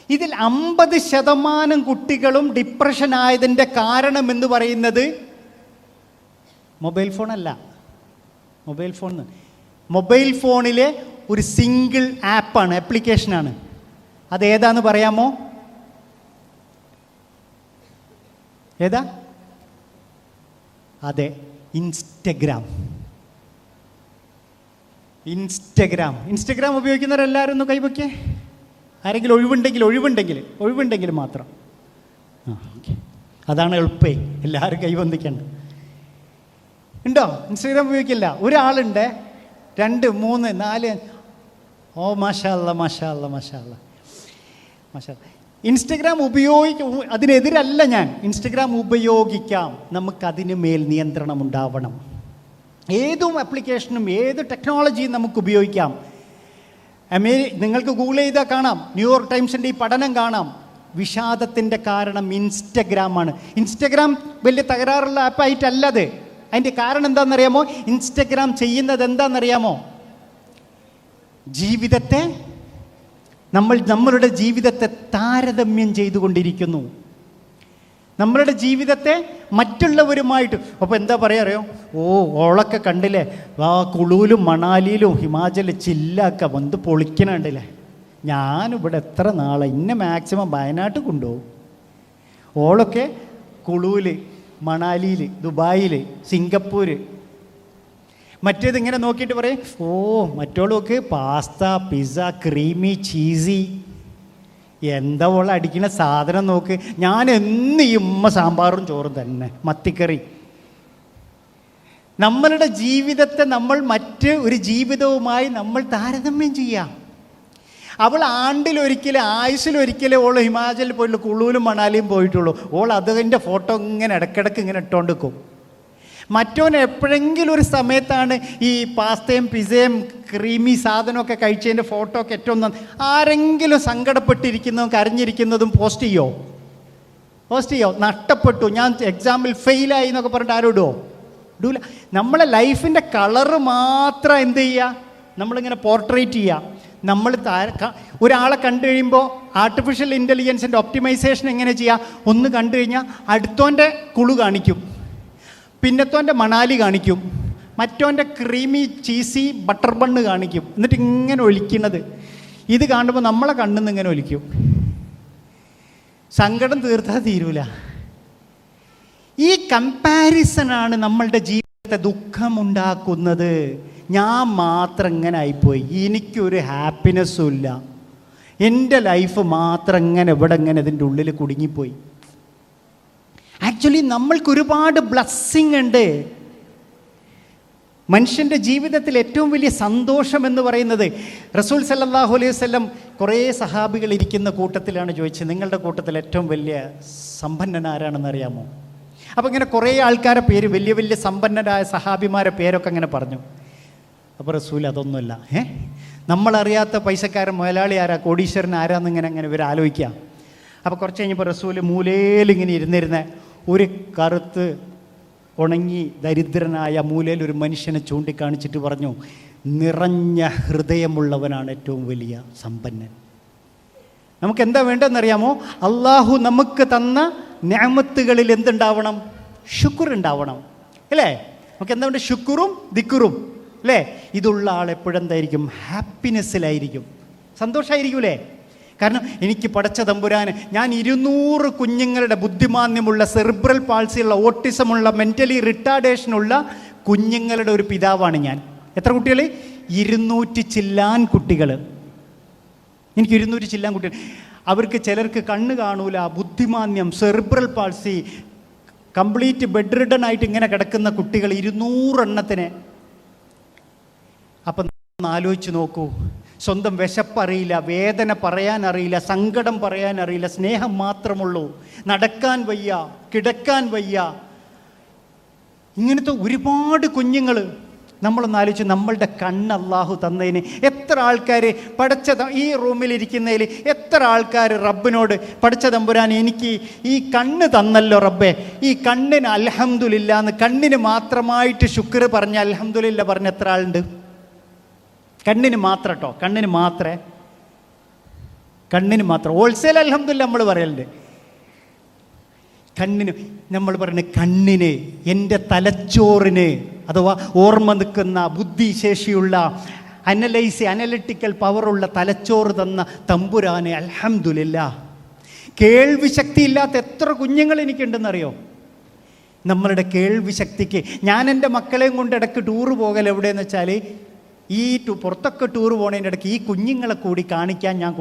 ഇതിൽ 50% കുട്ടികളും ഡിപ്രഷൻ ആയതിൻ്റെ കാരണമെന്ന് പറയുന്നത് മൊബൈൽ ഫോണല്ല. മൊബൈൽ ഫോണിലെ ഒരു സിംഗിൾ ആപ്പാണ്, ആപ്ലിക്കേഷനാണ്. അതേതാന്ന് പറയാമോ? ഏതാ? അതെ, ഇൻസ്റ്റഗ്രാം. ഇൻസ്റ്റഗ്രാം ഉപയോഗിക്കുന്നവരെല്ലാവരും ഒന്ന് കൈവയ്ക്കേ. ആരെങ്കിലും ഒഴിവുണ്ടെങ്കിൽ മാത്രം. ഓക്കെ, അതാണ് എളുപ്പേ. എല്ലാവരും കൈവന്തിക്കണ്ട. ഉണ്ടോ? ഇൻസ്റ്റഗ്രാം ഉപയോഗിക്കില്ല? ഒരാളുണ്ട്, 2, 3, 4. ഓ മാഷാ അല്ലാ. ഇൻസ്റ്റഗ്രാം അതിനെതിരല്ല ഞാൻ. ഇൻസ്റ്റഗ്രാം ഉപയോഗിക്കാം, നമുക്കതിന് മേൽ നിയന്ത്രണം ഉണ്ടാവണം. ഏതും ആപ്ലിക്കേഷനും ഏത് ടെക്നോളജിയും നമുക്ക് ഉപയോഗിക്കാം. നിങ്ങൾക്ക് ഗൂഗിൾ ചെയ്താൽ കാണാം, ന്യൂയോർക്ക് ടൈംസിൻ്റെ ഈ പഠനം കാണാം. വിഷാദത്തിൻ്റെ കാരണം ഇൻസ്റ്റഗ്രാമാണ്. ഇൻസ്റ്റഗ്രാം വലിയ തകരാറുള്ള ആപ്പായിട്ടല്ലത്. അതിൻ്റെ കാരണം എന്താണെന്നറിയാമോ? ഇൻസ്റ്റഗ്രാം ചെയ്യുന്നത് എന്താണെന്നറിയാമോ? നമ്മളുടെ ജീവിതത്തെ താരതമ്യം ചെയ്തുകൊണ്ടിരിക്കുന്നു. നമ്മളുടെ ജീവിതത്തെ മറ്റുള്ളവരുമായിട്ട്. അപ്പോൾ എന്താ പറയുക അറിയോ? ഓളൊക്കെ കണ്ടില്ലേ, കുളുവിലും മണാലിയിലും ഹിമാചൽ ചില്ലൊക്കെ വന്ന് പൊളിക്കണുണ്ടല്ലേ. ഞാനിവിടെ എത്ര നാളെ ഇന്നെ മാക്സിമം വയനാട്ട് കൊണ്ടുപോകും. ഓളൊക്കെ കുളുവിൽ, മണാലിയിൽ, ദുബായിൽ, സിംഗപ്പൂർ. മറ്റേതിങ്ങനെ നോക്കിയിട്ട് പറയും, മറ്റോളൊക്കെ പാസ്ത, പിസ്സ, ക്രീമി, ചീസി. എന്താ ഓളെ അടിക്കുന്ന സാധനം നോക്ക്. ഞാൻ എന്ന് ഈ സാമ്പാറും ചോറും തന്നെ, മത്തിക്കറി. നമ്മളുടെ ജീവിതത്തെ നമ്മൾ മറ്റ് ഒരു ജീവിതവുമായി നമ്മൾ താരതമ്യം ചെയ്യാം. അവൾ ആണ്ടിലൊരിക്കലും ആയുസ്സിലൊരിക്കലും ഓൾ ഹിമാചലിൽ പോയിട്ടുള്ളൂ, കുളുവിലും മണാലിയും പോയിട്ടുള്ളൂ. ഓൾ അതിൻ്റെ ഫോട്ടോ ഇങ്ങനെ ഇടയ്ക്കിടയ്ക്ക് ഇങ്ങനെ ഇട്ടുകൊണ്ട് വെക്കും. മറ്റോൻ എപ്പോഴെങ്കിലും ഒരു സമയത്താണ് ഈ പാസ്തയും പിസയും ക്രീമി സാധനമൊക്കെ കഴിച്ചതിൻ്റെ ഫോട്ടോ ഒക്കെ ഏറ്റവും ആരെങ്കിലും സങ്കടപ്പെട്ടിരിക്കുന്നതും കരഞ്ഞിരിക്കുന്നതും പോസ്റ്റ് ചെയ്യോ? നഷ്ടപ്പെട്ടു, ഞാൻ എക്സാമിൽ ഫെയിലായി എന്നൊക്കെ പറഞ്ഞിട്ട് ആരും ഇടൂല. നമ്മളെ ലൈഫിൻ്റെ കളറ് മാത്രം എന്ത് ചെയ്യുക? നമ്മളിങ്ങനെ പോർട്രേറ്റ് ചെയ്യുക. നമ്മൾ ഒരാളെ കണ്ടു കഴിയുമ്പോൾ ആർട്ടിഫിഷ്യൽ ഇൻ്റലിജൻസിൻ്റെ ഒപ്റ്റിമൈസേഷൻ എങ്ങനെ ചെയ്യുക? ഒന്ന് കണ്ടു കഴിഞ്ഞാൽ അടുത്തോൻ്റെ കുളു കാണിക്കും, പിന്നത്തോൻ്റെ മണാലി കാണിക്കും, മറ്റോൻ്റെ ക്രീമി ചീസി ബട്ടർ ബണ്ണ് കാണിക്കും. എന്നിട്ട് ഇങ്ങനെ ഒലിക്കുന്നത് ഇത് കാണുമ്പോൾ നമ്മളെ കണ്ണിന്ന് ഇങ്ങനെ ഒലിക്കും. സങ്കടം തീർത്താൽ തീരൂല. ഈ കമ്പാരിസനാണ് നമ്മളുടെ ജീവിതം ദുഃഖമുണ്ടാക്കുന്നത് ഞാൻ മാത്രം ഇങ്ങനെ ആയിപ്പോയി, എനിക്കൊരു ഹാപ്പിനെസ്സും ഇല്ല, എൻ്റെ ലൈഫ് മാത്രം ഇങ്ങനെ ഇവിടെ ഇങ്ങനെ ഇതിൻ്റെ ഉള്ളിൽ കുടുങ്ങിപ്പോയി. ആക്ച്വലി നമ്മൾക്ക് ഒരുപാട് ബ്ലെസ്സിങ് ഉണ്ട്. മനുഷ്യൻ്റെ ജീവിതത്തിൽ ഏറ്റവും വലിയ സന്തോഷം എന്ന് പറയുന്നത്, റസൂൽ സല്ലല്ലാഹു അലൈഹി വസല്ലം കുറേ സഹാബികൾ ഇരിക്കുന്ന കൂട്ടത്തിലാണ് ചോദിച്ചത്, നിങ്ങളുടെ കൂട്ടത്തിൽ ഏറ്റവും വലിയ സമ്പന്നനാരാണെന്ന് അറിയാമോ? അപ്പോൾ ഇങ്ങനെ കുറേ ആൾക്കാരെ പേര്, വലിയ വലിയ സമ്പന്നരായ സഹാബിമാരെ പേരൊക്കെ അങ്ങനെ പറഞ്ഞു. അപ്പോൾ റസൂൽ അതൊന്നുമല്ല, നമ്മളറിയാത്ത പൈസക്കാരൻ മുതലാളി ആരാ, കോടീശ്വരൻ ആരാന്നിങ്ങനെ അങ്ങനെ ഇവർ ആലോചിക്കുക. അപ്പോൾ കുറച്ച് കഴിഞ്ഞപ്പോൾ റസൂൽ മൂലയിൽ ഇങ്ങനെ ഇരുന്നിരുന്ന ഒരു കറുത്ത് ഉണങ്ങി ദരിദ്രനായ മൂലയിൽ ഒരു മനുഷ്യനെ ചൂണ്ടിക്കാണിച്ചിട്ട് പറഞ്ഞു, നിറഞ്ഞ ഹൃദയമുള്ളവനാണ് ഏറ്റവും വലിയ സമ്പന്നൻ. നമുക്ക് എന്താ വേണ്ടതെന്നറിയാമോ? അള്ളാഹു നമുക്ക് തന്ന നിഅമത്തുകളിൽ എന്തുണ്ടാവണം? ശുക്ർ ഉണ്ടാവണം, അല്ലേ? നമുക്ക് എന്താ വേണ്ട? ശുക്റും ദിക്റും, അല്ലേ? ഇതുള്ള ആൾ എപ്പോഴെന്തായിരിക്കും? ഹാപ്പിനെസ്സിലായിരിക്കും, സന്തോഷമായിരിക്കൂലേ? കാരണം എനിക്ക് പടച്ച തമ്പുരാന്, ഞാൻ 200 കുഞ്ഞുങ്ങളുടെ ബുദ്ധിമാന്യമുള്ള, സെറിബ്രൽ പാൾസിയുള്ള, ഓട്ടിസമുള്ള, മെൻ്റലി റിട്ടാർഡേഷനുള്ള കുഞ്ഞുങ്ങളുടെ ഒരു പിതാവാണ് ഞാൻ. എത്ര കുട്ടികൾ? 200 ചില്ലാൻ കുട്ടികൾ. എനിക്ക് 200 ചില്ലാൻ കുട്ടികൾ. അവർക്ക് ചിലർക്ക് കണ്ണ് കാണൂല, ബുദ്ധിമാന്യം, cerebral palsy, complete bedridden ആയിട്ട് ഇങ്ങനെ കിടക്കുന്ന കുട്ടികൾ 200 എണ്ണത്തിന്. അപ്പം ആലോചിച്ച് നോക്കൂ, സ്വന്തം വിശപ്പറിയില്ല, വേദന പറയാനറിയില്ല, സങ്കടം പറയാനറിയില്ല, സ്നേഹം മാത്രമുള്ളൂ, നടക്കാൻ വയ്യ, കിടക്കാൻ വയ്യ, ഇങ്ങനത്തെ ഒരുപാട് കുഞ്ഞുങ്ങൾ. നമ്മളൊന്ന് ആലോചിച്ച്, നമ്മളുടെ കണ്ണ് അള്ളാഹു തന്നതിന് എത്ര ആൾക്കാർ പഠിച്ച, ഈ റൂമിലിരിക്കുന്നതിൽ എത്ര ആൾക്കാർ റബ്ബിനോട്, പഠിച്ച തമ്പുരാൻ എനിക്ക് ഈ കണ്ണ് തന്നല്ലോ റബ്ബേ, ഈ കണ്ണിന് അൽഹംദുലില്ലാ എന്ന് കണ്ണിന് മാത്രമായിട്ട് ശുക്ർ പറഞ്ഞ അൽഹംദുലില്ലാ പറഞ്ഞ എത്ര ആളുണ്ട്? കണ്ണിന് മാത്രം കേട്ടോ, കണ്ണിന് മാത്രം ഹോൾസെയിൽ അൽഹംദുലില്ലാ നമ്മൾ പറയലുണ്ട്. കണ്ണിന് നമ്മൾ പറയുന്നത്, കണ്ണിന്, എൻ്റെ തലച്ചോറിന്, അഥവാ ഓർമ്മ നിൽക്കുന്ന ബുദ്ധിശേഷിയുള്ള, അനലറ്റിക്കൽ പവറുള്ള തലച്ചോറ് തന്ന തമ്പുരാനെ അൽഹംദുലില്ലാ. കേൾവി ശക്തി ഇല്ലാത്ത എത്ര കുഞ്ഞുങ്ങൾ എനിക്കുണ്ടെന്നറിയോ? നമ്മളുടെ കേൾവി ശക്തിക്ക്, ഞാൻ എൻ്റെ മക്കളെയും കൊണ്ട് ഇടയ്ക്ക് ടൂറ് പോകൽ എവിടെയെന്ന് വെച്ചാൽ, ഈ പുറത്തൊക്കെ ടൂറ് പോകുന്നതിൻ്റെ ഇടയ്ക്ക് ഈ കുഞ്ഞുങ്ങളെ കൂടി കാണിക്കാൻ ഞാൻ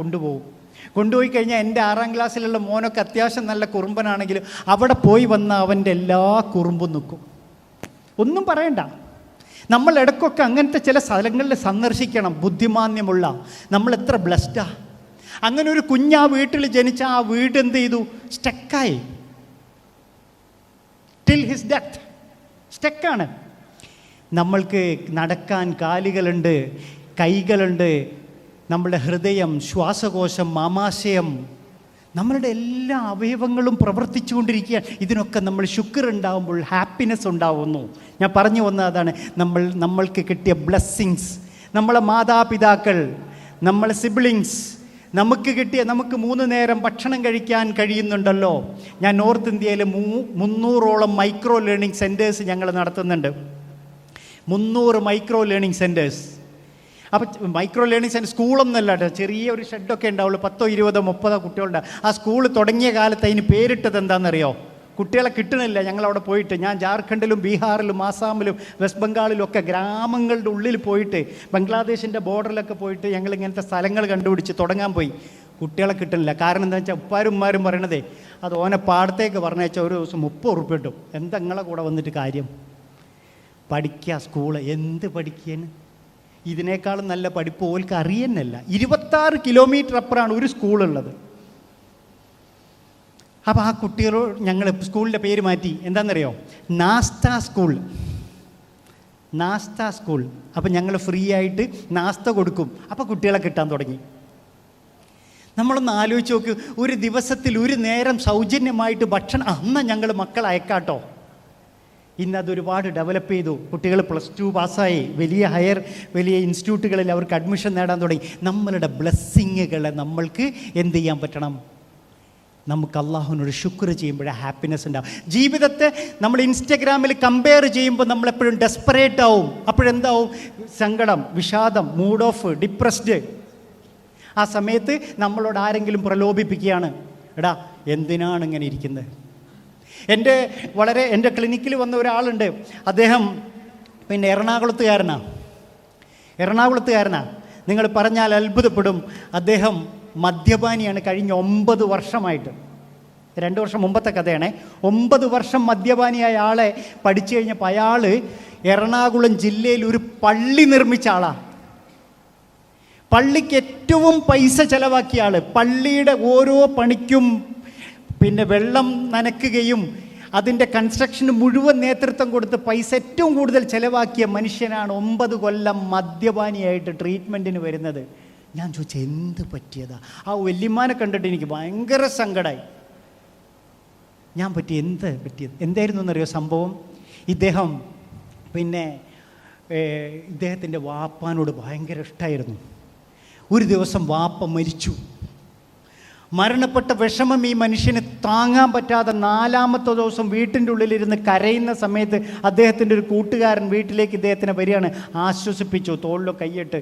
കൊണ്ടുപോയി കഴിഞ്ഞാൽ, എൻ്റെ 6ാം ക്ലാസ്സിലുള്ള മോനൊക്കെ അത്യാവശ്യം നല്ല കുറുമ്പനാണെങ്കിലും അവിടെ പോയി വന്ന അവൻ്റെ എല്ലാ കുറുമ്പും നിൽക്കും, ഒന്നും പറയണ്ട. നമ്മൾ ഇടയ്ക്കൊക്കെ അങ്ങനത്തെ ചില സ്ഥലങ്ങളിൽ സന്ദർശിക്കണം. ബുദ്ധിമാന്യമുള്ള നമ്മൾ എത്ര ബ്ലെസ്ഡാ. അങ്ങനെ ഒരു കുഞ്ഞ് ആ വീട്ടിൽ ജനിച്ച ആ വീട് എന്ത് ചെയ്തു? സ്റ്റക്കായി. ടിൽ ഹിസ് ഡെത്ത് സ്റ്റക്കാണ്. നമ്മൾക്ക് നടക്കാൻ കാലുകളുണ്ട്, കൈകളുണ്ട്, നമ്മളുടെ ഹൃദയം, ശ്വാസകോശം, ആമാശയം, നമ്മളുടെ എല്ലാ അവയവങ്ങളും പ്രവർത്തിച്ചുകൊണ്ടിരിക്കുകയാണ്. ഇതിനൊക്കെ നമ്മൾ ശുക്ർ ഉണ്ടാകുമ്പോൾ ഹാപ്പിനെസ് ഉണ്ടാവുന്നു. ഞാൻ പറഞ്ഞു വന്നത് അതാണ്. നമ്മൾക്ക് കിട്ടിയ ബ്ലെസ്സിങ്സ്, നമ്മളെ മാതാപിതാക്കൾ, നമ്മളെ സിബ്ലിങ്സ്, നമുക്ക് 3 നേരം ഭക്ഷണം കഴിക്കാൻ കഴിയുന്നുണ്ടല്ലോ. ഞാൻ നോർത്ത് ഇന്ത്യയിൽ 300ഓളം മൈക്രോ ലേണിംഗ് സെൻറ്റേഴ്സ് ഞങ്ങൾ നടത്തുന്നുണ്ട്. 300 മൈക്രോ ലേണിംഗ് സെൻറ്റേഴ്സ്. അപ്പോൾ മൈക്രോ ലേണിംഗ് സെൻറ്റർ സ്കൂളൊന്നുമല്ല കേട്ടോ, ചെറിയ ഒരു ഷെഡൊക്കെ ഉണ്ടാവുള്ളൂ. 10, 20, 30 കുട്ടികളുണ്ട്. ആ സ്കൂൾ തുടങ്ങിയ കാലത്ത് അതിന് പേരിട്ടത് എന്താണെന്നറിയോ? കുട്ടികളെ കിട്ടണില്ല. ഞങ്ങളവിടെ പോയിട്ട്, ഞാൻ ജാർഖണ്ഡിലും ബീഹാറിലും ആസാമിലും വെസ്റ്റ് ബംഗാളിലും ഒക്കെ ഗ്രാമങ്ങളുടെ ഉള്ളിൽ പോയിട്ട്, ബംഗ്ലാദേശിൻ്റെ ബോർഡറിലൊക്കെ പോയിട്ട് ഞങ്ങൾ ഇങ്ങനത്തെ സ്ഥലങ്ങൾ കണ്ടുപിടിച്ച് തുടങ്ങാൻ പോയി. കുട്ടികളെ കിട്ടണില്ല. കാരണം എന്താണെന്ന് വെച്ചാൽ ഉപ്പാരും പറയണതേ, അത് ഓനെ പാടത്തേക്ക് പറഞ്ഞേച്ചാൽ ഒരു ദിവസം 30 ഉറുപ്പിക കിട്ടും. എന്താ നിങ്ങളെ കൂടെ വന്നിട്ട് കാര്യം? പഠിക്കുക, സ്കൂള് എന്ത് പഠിക്കാൻ? ഇതിനേക്കാളും നല്ല പഠിപ്പ് ഓൽക്ക് അറിയുന്നല്ല. 26 കിലോമീറ്റർ അപ്പുറമാണ് ഒരു സ്കൂളുള്ളത്. അപ്പോൾ ആ കുട്ടികളോട് ഞങ്ങൾ സ്കൂളിൻ്റെ പേര് മാറ്റി. എന്താണെന്നറിയോ? നാസ്ത സ്കൂൾ. അപ്പോൾ ഞങ്ങൾ ഫ്രീ ആയിട്ട് നാസ്ത കൊടുക്കും. അപ്പോൾ കുട്ടികളെ കിട്ടാൻ തുടങ്ങി. നമ്മളൊന്ന് ആലോചിച്ച് നോക്ക്, ഒരു ദിവസത്തിൽ ഒരു നേരം സൗജന്യമായിട്ട് ഭക്ഷണം. അന്ന് ഞങ്ങൾ മക്കളെ അയക്കാട്ടോ. ഇന്നതൊരുപാട് ഡെവലപ്പ് ചെയ്തു. കുട്ടികൾ +2 പാസ്സായി, വലിയ ഇൻസ്റ്റിറ്റ്യൂട്ടുകളിൽ അവർക്ക് അഡ്മിഷൻ നേടാൻ തുടങ്ങി. നമ്മളുടെ ബ്ലെസ്സിങ്ങുകളെ നമ്മൾക്ക് എന്ത് ചെയ്യാൻ പറ്റണം? നമുക്ക് അള്ളാഹുവിനോട് ശുക്ർ ചെയ്യുമ്പോഴേ ഹാപ്പിനെസ് ഉണ്ടാവും. ജീവിതത്തെ നമ്മൾ ഇൻസ്റ്റഗ്രാമിൽ കമ്പയർ ചെയ്യുമ്പോൾ നമ്മളെപ്പോഴും ഡെസ്പറേറ്റ് ആവും. അപ്പോഴെന്താവും? സങ്കടം, വിഷാദം, മൂഡ് ഓഫ്, ഡിപ്രസ്ഡ്. ആ സമയത്ത് നമ്മളോട് ആരെങ്കിലും പ്രലോഭിപ്പിക്കുകയാണ്, എടാ എന്തിനാണ് ഇങ്ങനെ ഇരിക്കുന്നത്? എൻ്റെ ക്ലിനിക്കിൽ വന്ന ഒരാളുണ്ട്. അദ്ദേഹം പിന്നെ എറണാകുളത്തുകാരനാ. നിങ്ങൾ പറഞ്ഞാൽ അത്ഭുതപ്പെടും. അദ്ദേഹം മദ്യപാനിയാണ് കഴിഞ്ഞ 9 വർഷമായിട്ട്. 2 വർഷം മുമ്പത്തെ കഥയാണേ. 9 വർഷം മദ്യപാനിയായ ആളെ പഠിച്ചു കഴിഞ്ഞപ്പോൾ അയാൾ എറണാകുളം ജില്ലയിൽ ഒരു പള്ളി നിർമ്മിച്ച ആളാണ്. പള്ളിക്ക് ഏറ്റവും പൈസ ചെലവാക്കിയ ആൾ, പള്ളിയുടെ ഓരോ പണിക്കും പിന്നെ വെള്ളം നനയ്ക്കുകയും അതിൻ്റെ കൺസ്ട്രക്ഷന് മുഴുവൻ നേതൃത്വം കൊടുത്ത് പൈസ ഏറ്റവും കൂടുതൽ ചെലവാക്കിയ മനുഷ്യനാണ് 9 കൊല്ലം മദ്യപാനിയായിട്ട് ട്രീറ്റ്മെൻറ്റിന് വരുന്നത്. ഞാൻ ചോദിച്ചു എന്ത് പറ്റിയതാ? ആ വല്യമ്മാനെ കണ്ടിട്ട് എനിക്ക് ഭയങ്കര സങ്കടമായി. ഞാൻ പറ്റിയത് എന്തായിരുന്നു എന്നറിയോ സംഭവം? ഇദ്ദേഹത്തിൻ്റെ വാപ്പാനോട് ഭയങ്കര ഇഷ്ടമായിരുന്നു. ഒരു ദിവസം വാപ്പ മരിച്ചു. മരണപ്പെട്ട വിഷമം ഈ മനുഷ്യന് താങ്ങാൻ പറ്റാതെ 4-ാമത്തെ ദിവസം വീട്ടിൻ്റെ ഉള്ളിലിരുന്ന് കരയുന്ന സമയത്ത് അദ്ദേഹത്തിൻ്റെ ഒരു കൂട്ടുകാരൻ വീട്ടിലേക്ക് ഇദ്ദേഹത്തിനെ വരികയാണ്. ആശ്വസിപ്പിച്ചു, തോളിലോ കൈയിട്ട്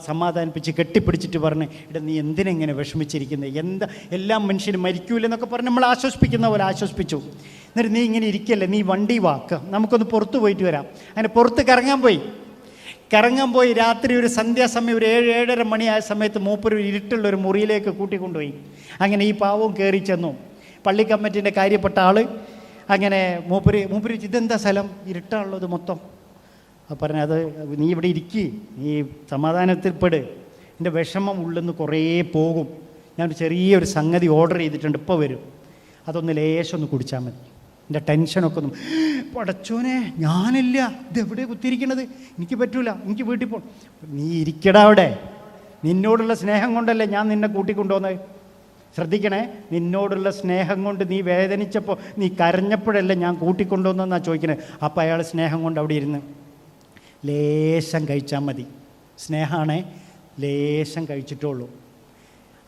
സമാധാനിപ്പിച്ച് കെട്ടിപ്പിടിച്ചിട്ട് പറഞ്ഞ്, ഇടാ നീ എന്തിനെങ്ങനെ വിഷമിച്ചിരിക്കുന്നത്, എല്ലാം മനുഷ്യന് മരിക്കൂലെന്നൊക്കെ പറഞ്ഞ് നമ്മൾ ആശ്വസിപ്പിക്കുന്ന പോലെ ആശ്വസിപ്പിച്ചു. എന്നിട്ട് നീ ഇങ്ങനെ ഇരിക്കല്ലേ, നീ വണ്ടി വാക്ക്, നമുക്കൊന്ന് പുറത്ത് പോയിട്ട് വരാം. അങ്ങനെ പുറത്ത് കറങ്ങാൻ പോയി രാത്രി ഒരു സന്ധ്യാസമയം ഒരു 7-7:30 മണിയായ സമയത്ത് മൂപ്പര് ഇരുട്ടുള്ളൊരു മുറിയിലേക്ക് കൂട്ടിക്കൊണ്ടുപോയി. അങ്ങനെ ഈ പാവവും കയറി ചെന്നു. പള്ളി കമ്മിറ്റിൻ്റെ കാര്യപ്പെട്ട ആൾ. അങ്ങനെ മൂപ്പര് ഇതെന്താ സ്ഥലം, ഇരുട്ടാണുള്ളത് മൊത്തം. പറഞ്ഞു, അത് നീ ഇവിടെ ഇരിക്കുക, നീ സമാധാനത്തിൽപ്പെട്, എൻ്റെ വിഷമം ഉള്ളിന്ന് കുറേ പോകും. ഞാനൊരു ചെറിയൊരു സംഗതി ഓർഡർ ചെയ്തിട്ടുണ്ട്, ഇപ്പോൾ വരും, അതൊന്ന് ലേശം ഒന്ന് കുടിച്ചാൽ മതി, എൻ്റെ ടെൻഷനൊക്കെ ഒന്നും. പടച്ചോനെ ഞാനില്ല, ഇതെവിടെ കുത്തിയിരിക്കണത്, എനിക്ക് പറ്റൂല, എനിക്ക് വീട്ടിൽ പോകണം. നീ ഇരിക്കടാ അവിടെ, നിന്നോടുള്ള സ്നേഹം കൊണ്ടല്ലേ ഞാൻ നിന്നെ കൂട്ടിക്കൊണ്ടുവന്നത്. ശ്രദ്ധിക്കണേ, നിന്നോടുള്ള സ്നേഹം കൊണ്ട് നീ വേദനിച്ചപ്പോൾ, നീ കരഞ്ഞപ്പോഴല്ലേ ഞാൻ കൂട്ടിക്കൊണ്ടുവന്നെന്നാണ് ചോദിക്കണേ. അപ്പോൾ അയാൾ സ്നേഹം കൊണ്ട് അവിടെ ഇരുന്ന് ലേശം കഴിച്ചാൽ മതി. സ്നേഹമാണേ, ലേശം കഴിച്ചിട്ടുള്ളൂ.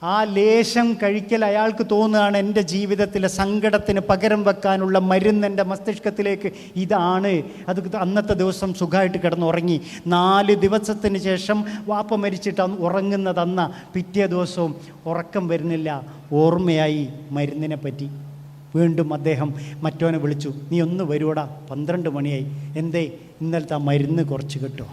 ആ ലേശം കഴിക്കൽ അയാൾക്ക് തോന്നുകയാണ് എൻ്റെ ജീവിതത്തിലെ സങ്കടത്തിന് പകരം വെക്കാനുള്ള മരുന്ന് എൻ്റെ മസ്തിഷ്കത്തിലേക്ക് ഇതാണ്. അത് അന്നത്തെ ദിവസം സുഖമായിട്ട് കിടന്നുറങ്ങി. 4 ദിവസത്തിന് ശേഷം വാപ്പ മരിച്ചിട്ട് ഉറങ്ങുന്നതന്ന പിറ്റേ ദിവസവും ഉറക്കം വരുന്നില്ല, ഓർമ്മയായി മരുന്നിനെ പറ്റി. വീണ്ടും അദ്ദേഹം മറ്റവനെ വിളിച്ചു, നീ ഒന്ന് വരുവോടാ, 12 മണിയായി, എന്തേ ഇന്നലത്തെ ആ മരുന്ന് കുറച്ച് കിട്ടുമോ?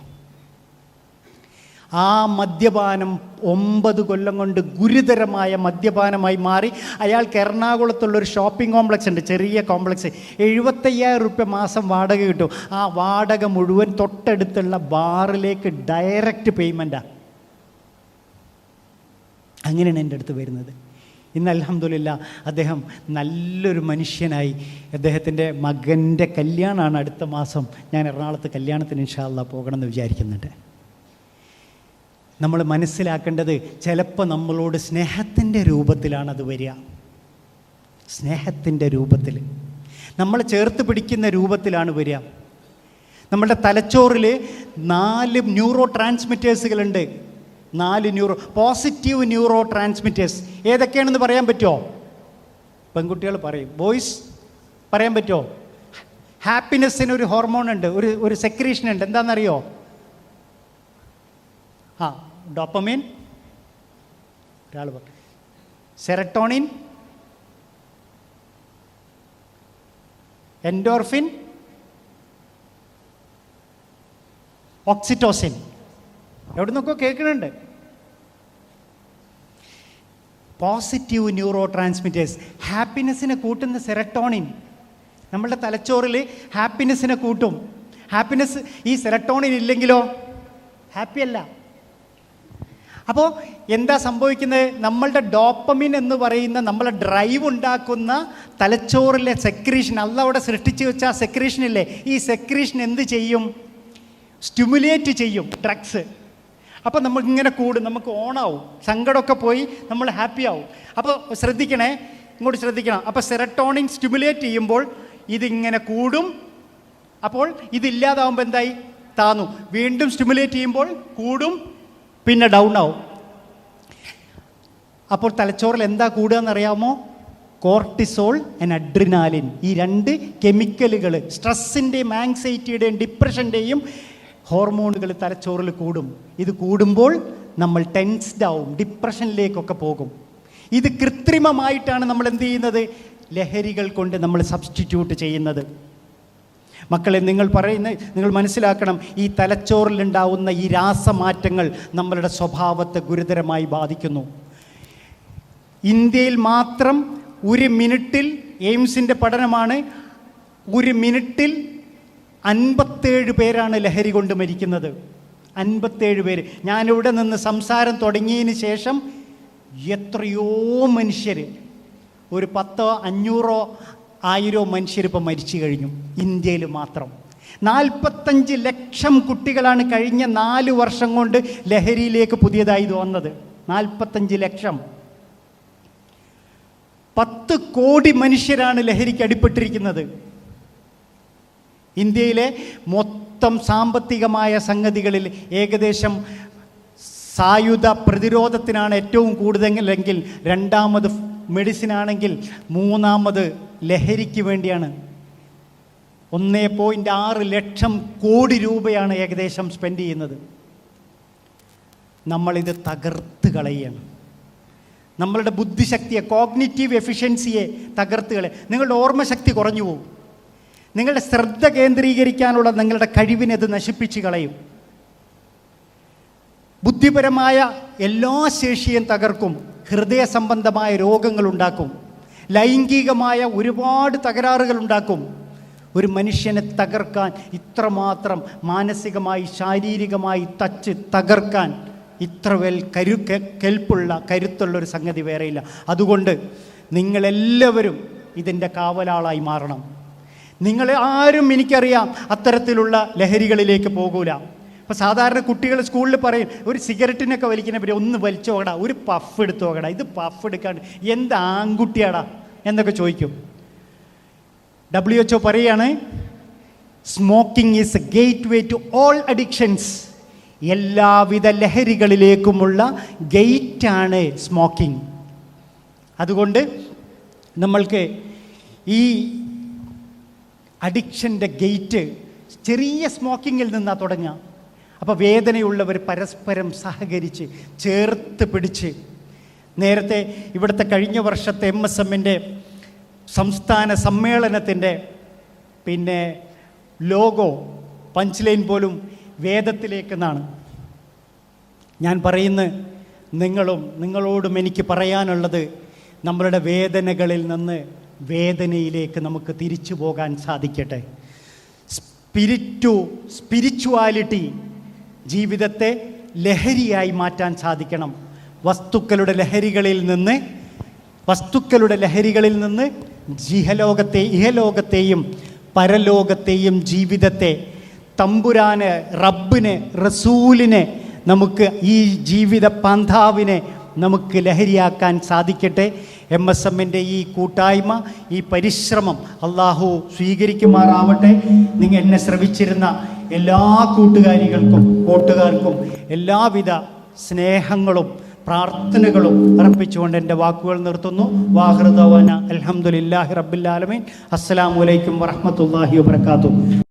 ആ മദ്യപാനം 9 കൊല്ലം കൊണ്ട് ഗുരുതരമായ മദ്യപാനമായി മാറി. അയാൾക്ക് എറണാകുളത്തുള്ളൊരു ഷോപ്പിംഗ് കോംപ്ലക്സ് ഉണ്ട്, ചെറിയ കോംപ്ലക്സ്. 75,000 രൂപ മാസം വാടക കിട്ടും. ആ വാടക മുഴുവൻ തൊട്ടടുത്തുള്ള ബാറിലേക്ക് ഡയറക്റ്റ് പേയ്മെൻറ്റാണ്. അങ്ങനെയാണ് എൻ്റെ അടുത്ത് വരുന്നത്. ഇന്ന് അൽഹംദുലില്ലാ അദ്ദേഹം നല്ലൊരു മനുഷ്യനായി. അദ്ദേഹത്തിൻ്റെ മകൻ്റെ കല്യാണമാണ് അടുത്ത മാസം. ഞാൻ എറണാകുളത്ത് കല്യാണത്തിന് ഇൻഷാ അല്ലാഹ് പോകണമെന്ന് വിചാരിക്കുന്നുണ്ട്. നമ്മൾ മനസ്സിലാക്കേണ്ടത്, ചിലപ്പോൾ നമ്മളോട് സ്നേഹത്തിൻ്റെ രൂപത്തിലാണ് അത് വരിക. സ്നേഹത്തിൻ്റെ രൂപത്തിൽ നമ്മൾ ചേർത്ത് പിടിക്കുന്ന രൂപത്തിലാണ് വരിക. നമ്മളുടെ തലച്ചോറിൽ 4 ന്യൂറോ ട്രാൻസ്മിറ്റേഴ്സുകളുണ്ട്. 4 positive neuro transmitters. ഏതൊക്കെയാണെന്ന് പറയാൻ പറ്റുമോ? പെൺകുട്ടികൾ പറയും, ബോയ്സ് പറയാൻ പറ്റുമോ? ഹാപ്പിനെസ്സിനൊരു ഹോർമോൺ ഉണ്ട്, ഒരു സെക്രീഷൻ ഉണ്ട്. എന്താണെന്നറിയോ? ഡോപ്പമൈൻ, ഒരാൾ പറഞ്ഞു, സെറട്ടോണിൻ, എൻഡോർഫിൻ, ഓക്സിറ്റോസിൻ. എവിടെ നിന്നൊക്കെ കേൾക്കുന്നുണ്ട്. Positive neuro transmitters. ഹാപ്പിനെസ്സിനെ കൂട്ടുന്ന സെറട്ടോണിൻ നമ്മളുടെ തലച്ചോറിൽ ഹാപ്പിനെസ്സിനെ കൂട്ടും. ഹാപ്പിനെസ്, ഈ സെറട്ടോണിൻ ഇല്ലെങ്കിലോ ഹാപ്പി അല്ല. അപ്പോൾ എന്താ സംഭവിക്കുന്നത്? നമ്മളുടെ ഡോപ്പമിൻ എന്ന് പറയുന്ന നമ്മളെ ഡ്രൈവ് ഉണ്ടാക്കുന്ന തലച്ചോറിലെ സെക്രീഷൻ, അല്ല അവിടെ സൃഷ്ടിച്ച് വെച്ച ആ സെക്രീഷനില്ലേ, ഈ സെക്രീഷൻ എന്ത് ചെയ്യും? സ്റ്റിമുലേറ്റ് ചെയ്യും ഡ്രഗ്സ്. അപ്പോൾ നമ്മളിങ്ങനെ കൂടും, നമുക്ക് ഓണാവും, സങ്കടമൊക്കെ പോയി നമ്മൾ ഹാപ്പി ആവും. അപ്പോൾ ശ്രദ്ധിക്കണേ, ഇങ്ങോട്ട് ശ്രദ്ധിക്കണം. അപ്പോൾ സെറട്ടോണിൻ സ്റ്റിമുലേറ്റ് ചെയ്യുമ്പോൾ ഇതിങ്ങനെ കൂടും. അപ്പോൾ ഇതില്ലാതാവുമ്പോൾ എന്തായി? താന്നു. വീണ്ടും സ്റ്റിമുലേറ്റ് ചെയ്യുമ്പോൾ കൂടും, പിന്നെ ഡൗൺ ആവും. അപ്പോൾ തലച്ചോറിൽ എന്താ കൂടുക എന്നറിയാമോ? Cortisol and adrenaline. ഈ 2 കെമിക്കലുകൾ, സ്ട്രെസ്സിൻ്റെയും ആങ്സൈറ്റിയുടെയും ഡിപ്രഷൻ്റെയും ഹോർമോണുകൾ തലച്ചോറിൽ കൂടും. ഇത് കൂടുമ്പോൾ നമ്മൾ ടെൻസ്ഡ് ആവും, ഡിപ്രഷനിലേക്കൊക്കെ പോകും. ഇത് കൃത്രിമമായിട്ടാണ് നമ്മൾ എന്ത് ചെയ്യുന്നത്? ലഹരികൾ കൊണ്ട് നമ്മൾ സബ്സ്റ്റിറ്റ്യൂട്ട് ചെയ്യുന്നത്. മക്കളെ, നിങ്ങൾ മനസ്സിലാക്കണം, ഈ തലച്ചോറിലുണ്ടാവുന്ന ഈ രാസമാറ്റങ്ങൾ നമ്മളുടെ സ്വഭാവത്തെ ഗുരുതരമായി ബാധിക്കുന്നു. ഇന്ത്യയിൽ മാത്രം ഒരു മിനിറ്റിൽ, എയിംസിൻ്റെ പഠനമാണ്, ഒരു മിനിറ്റിൽ 57 പേരാണ് ലഹരി കൊണ്ട് മരിക്കുന്നത്. 57 പേര്. ഞാനിവിടെ നിന്ന് സംസാരം തുടങ്ങിയതിന് ശേഷം എത്രയോ മനുഷ്യർ, ഒരു 10, 500, 1000 മനുഷ്യരിപ്പോൾ മരിച്ചു കഴിഞ്ഞു ഇന്ത്യയിൽ മാത്രം. 45 ലക്ഷം കുട്ടികളാണ് കഴിഞ്ഞ 4 വർഷം കൊണ്ട് ലഹരിയിലേക്ക് പുതിയതായി വന്നത്. 45 ലക്ഷം. 10 കോടി മനുഷ്യരാണ് ലഹരിക്ക് അടിപ്പെട്ടിരിക്കുന്നത്. ഇന്ത്യയിലെ മൊത്തം സാമ്പത്തികമായ സംഗതികളിൽ ഏകദേശം സായുധ പ്രതിരോധത്തിനാണ് ഏറ്റവും കൂടുതലെങ്കിൽ, രണ്ടാമത് മെഡിസിൻ ആണെങ്കിൽ, മൂന്നാമത് ലഹരിക്ക് വേണ്ടിയാണ്. 1.6 ലക്ഷം കോടി രൂപയാണ് ഏകദേശം സ്പെൻഡ് ചെയ്യുന്നത്. നമ്മളിത് തകർത്ത് കളയുകയാണ്. നമ്മളുടെ ബുദ്ധിശക്തിയെ, കോഗ്നിറ്റീവ് എഫിഷ്യൻസിയെ തകർത്ത് കളയുക. നിങ്ങളുടെ ഓർമ്മശക്തി കുറഞ്ഞു പോകും. നിങ്ങളുടെ ശ്രദ്ധ കേന്ദ്രീകരിക്കാനുള്ള നിങ്ങളുടെ കഴിവിനെ അത് നശിപ്പിച്ച് കളയും. ബുദ്ധിപരമായ എല്ലാ ശേഷിയും തകർക്കും. ഹൃദയ സംബന്ധമായ രോഗങ്ങളുണ്ടാക്കും. ലൈംഗികമായ ഒരുപാട് തകരാറുകൾ ഉണ്ടാക്കും. ഒരു മനുഷ്യനെ തകർക്കാൻ ഇത്രമാത്രം മാനസികമായി, ശാരീരികമായി തകർക്കാൻ ഇത്ര കെൽപ്പുള്ള, കരുത്തുള്ളൊരു സംഗതി വേറെയില്ല. അതുകൊണ്ട് നിങ്ങളെല്ലാവരും ഇതിൻ്റെ കാവലാളായി മാറണം. നിങ്ങൾ ആരും, എനിക്കറിയാം, അത്തരത്തിലുള്ള ലഹരികളിലേക്ക് പോകൂല. അപ്പോൾ സാധാരണ കുട്ടികൾ സ്കൂളിൽ പറയും, ഒരു സിഗരറ്റിനൊക്കെ വലിക്കുന്നവർ ഒന്ന് വലിച്ചു നോക്കടാ, ഒരു പഫ് എടുത്ത് നോക്കടാ, ഇത് പഫ് എടുക്കാണ്ട് എന്ത് ആൺകുട്ടിയാടാ എന്നൊക്കെ ചോദിക്കും. WHO പറയാണ്, smoking is a gateway to all addictions. എല്ലാവിധ ലഹരികളിലേക്കുമുള്ള ഗേറ്റാണ് സ്മോക്കിംഗ്. അതുകൊണ്ട് നമ്മൾക്ക് ഈ അഡിക്ഷൻ്റെ ഗേറ്റ് ചെറിയ സ്മോക്കിങ്ങിൽ നിന്നാണ് തുടങ്ങുക. അപ്പോൾ വേദനയുള്ളവർ പരസ്പരം സഹകരിച്ച് ചേർത്ത് പിടിച്ച്, നേരത്തെ ഇവിടുത്തെ കഴിഞ്ഞ വർഷത്തെ MSMൻ്റെ സംസ്ഥാന സമ്മേളനത്തിൻ്റെ ലോഗോ, പഞ്ച് ലൈൻ പോലും വേദത്തിലേക്കെന്നാണ്. ഞാൻ പറയുന്നത്, നിങ്ങളോടും എനിക്ക് പറയാനുള്ളത്, നമ്മളുടെ വേദനകളിൽ നിന്ന് വേദനയിലേക്ക് നമുക്ക് തിരിച്ചു പോകാൻ സാധിക്കട്ടെ. സ്പിരിച്വാലിറ്റി ജീവിതത്തെ ലഹരിയായി മാറ്റാൻ സാധിക്കണം. വസ്തുക്കളുടെ ലഹരികളിൽ നിന്ന് ഇഹലോകത്തെയും പരലോകത്തെയും ജീവിതത്തെ, തമ്പുരാന്, റബ്ബിന്, റസൂലിനെ, നമുക്ക് ഈ ജീവിത പന്ഥാവിനെ നമുക്ക് ലഹരിയാക്കാൻ സാധിക്കട്ടെ. MSMൻ്റെ ഈ കൂട്ടായ്മ, ഈ പരിശ്രമം അള്ളാഹു സ്വീകരിക്കുമാറാവട്ടെ. നിങ്ങൾ എന്നെ ശ്രവിച്ചിരുന്ന എല്ലാ കൂട്ടുകാർക്കും എല്ലാവിധ സ്നേഹങ്ങളും പ്രാർത്ഥനകളും അർപ്പിച്ചുകൊണ്ട് എൻ്റെ വാക്കുകൾ നിർത്തുന്നു. വാഹിർ ദഅ്വാന അൽഹംദുലില്ലാഹി റബ്ബിൽ ആലമീൻ. അസ്സലാമു അലൈക്കും വറഹ്മത്തുള്ളാഹി വബറകാതുഹു.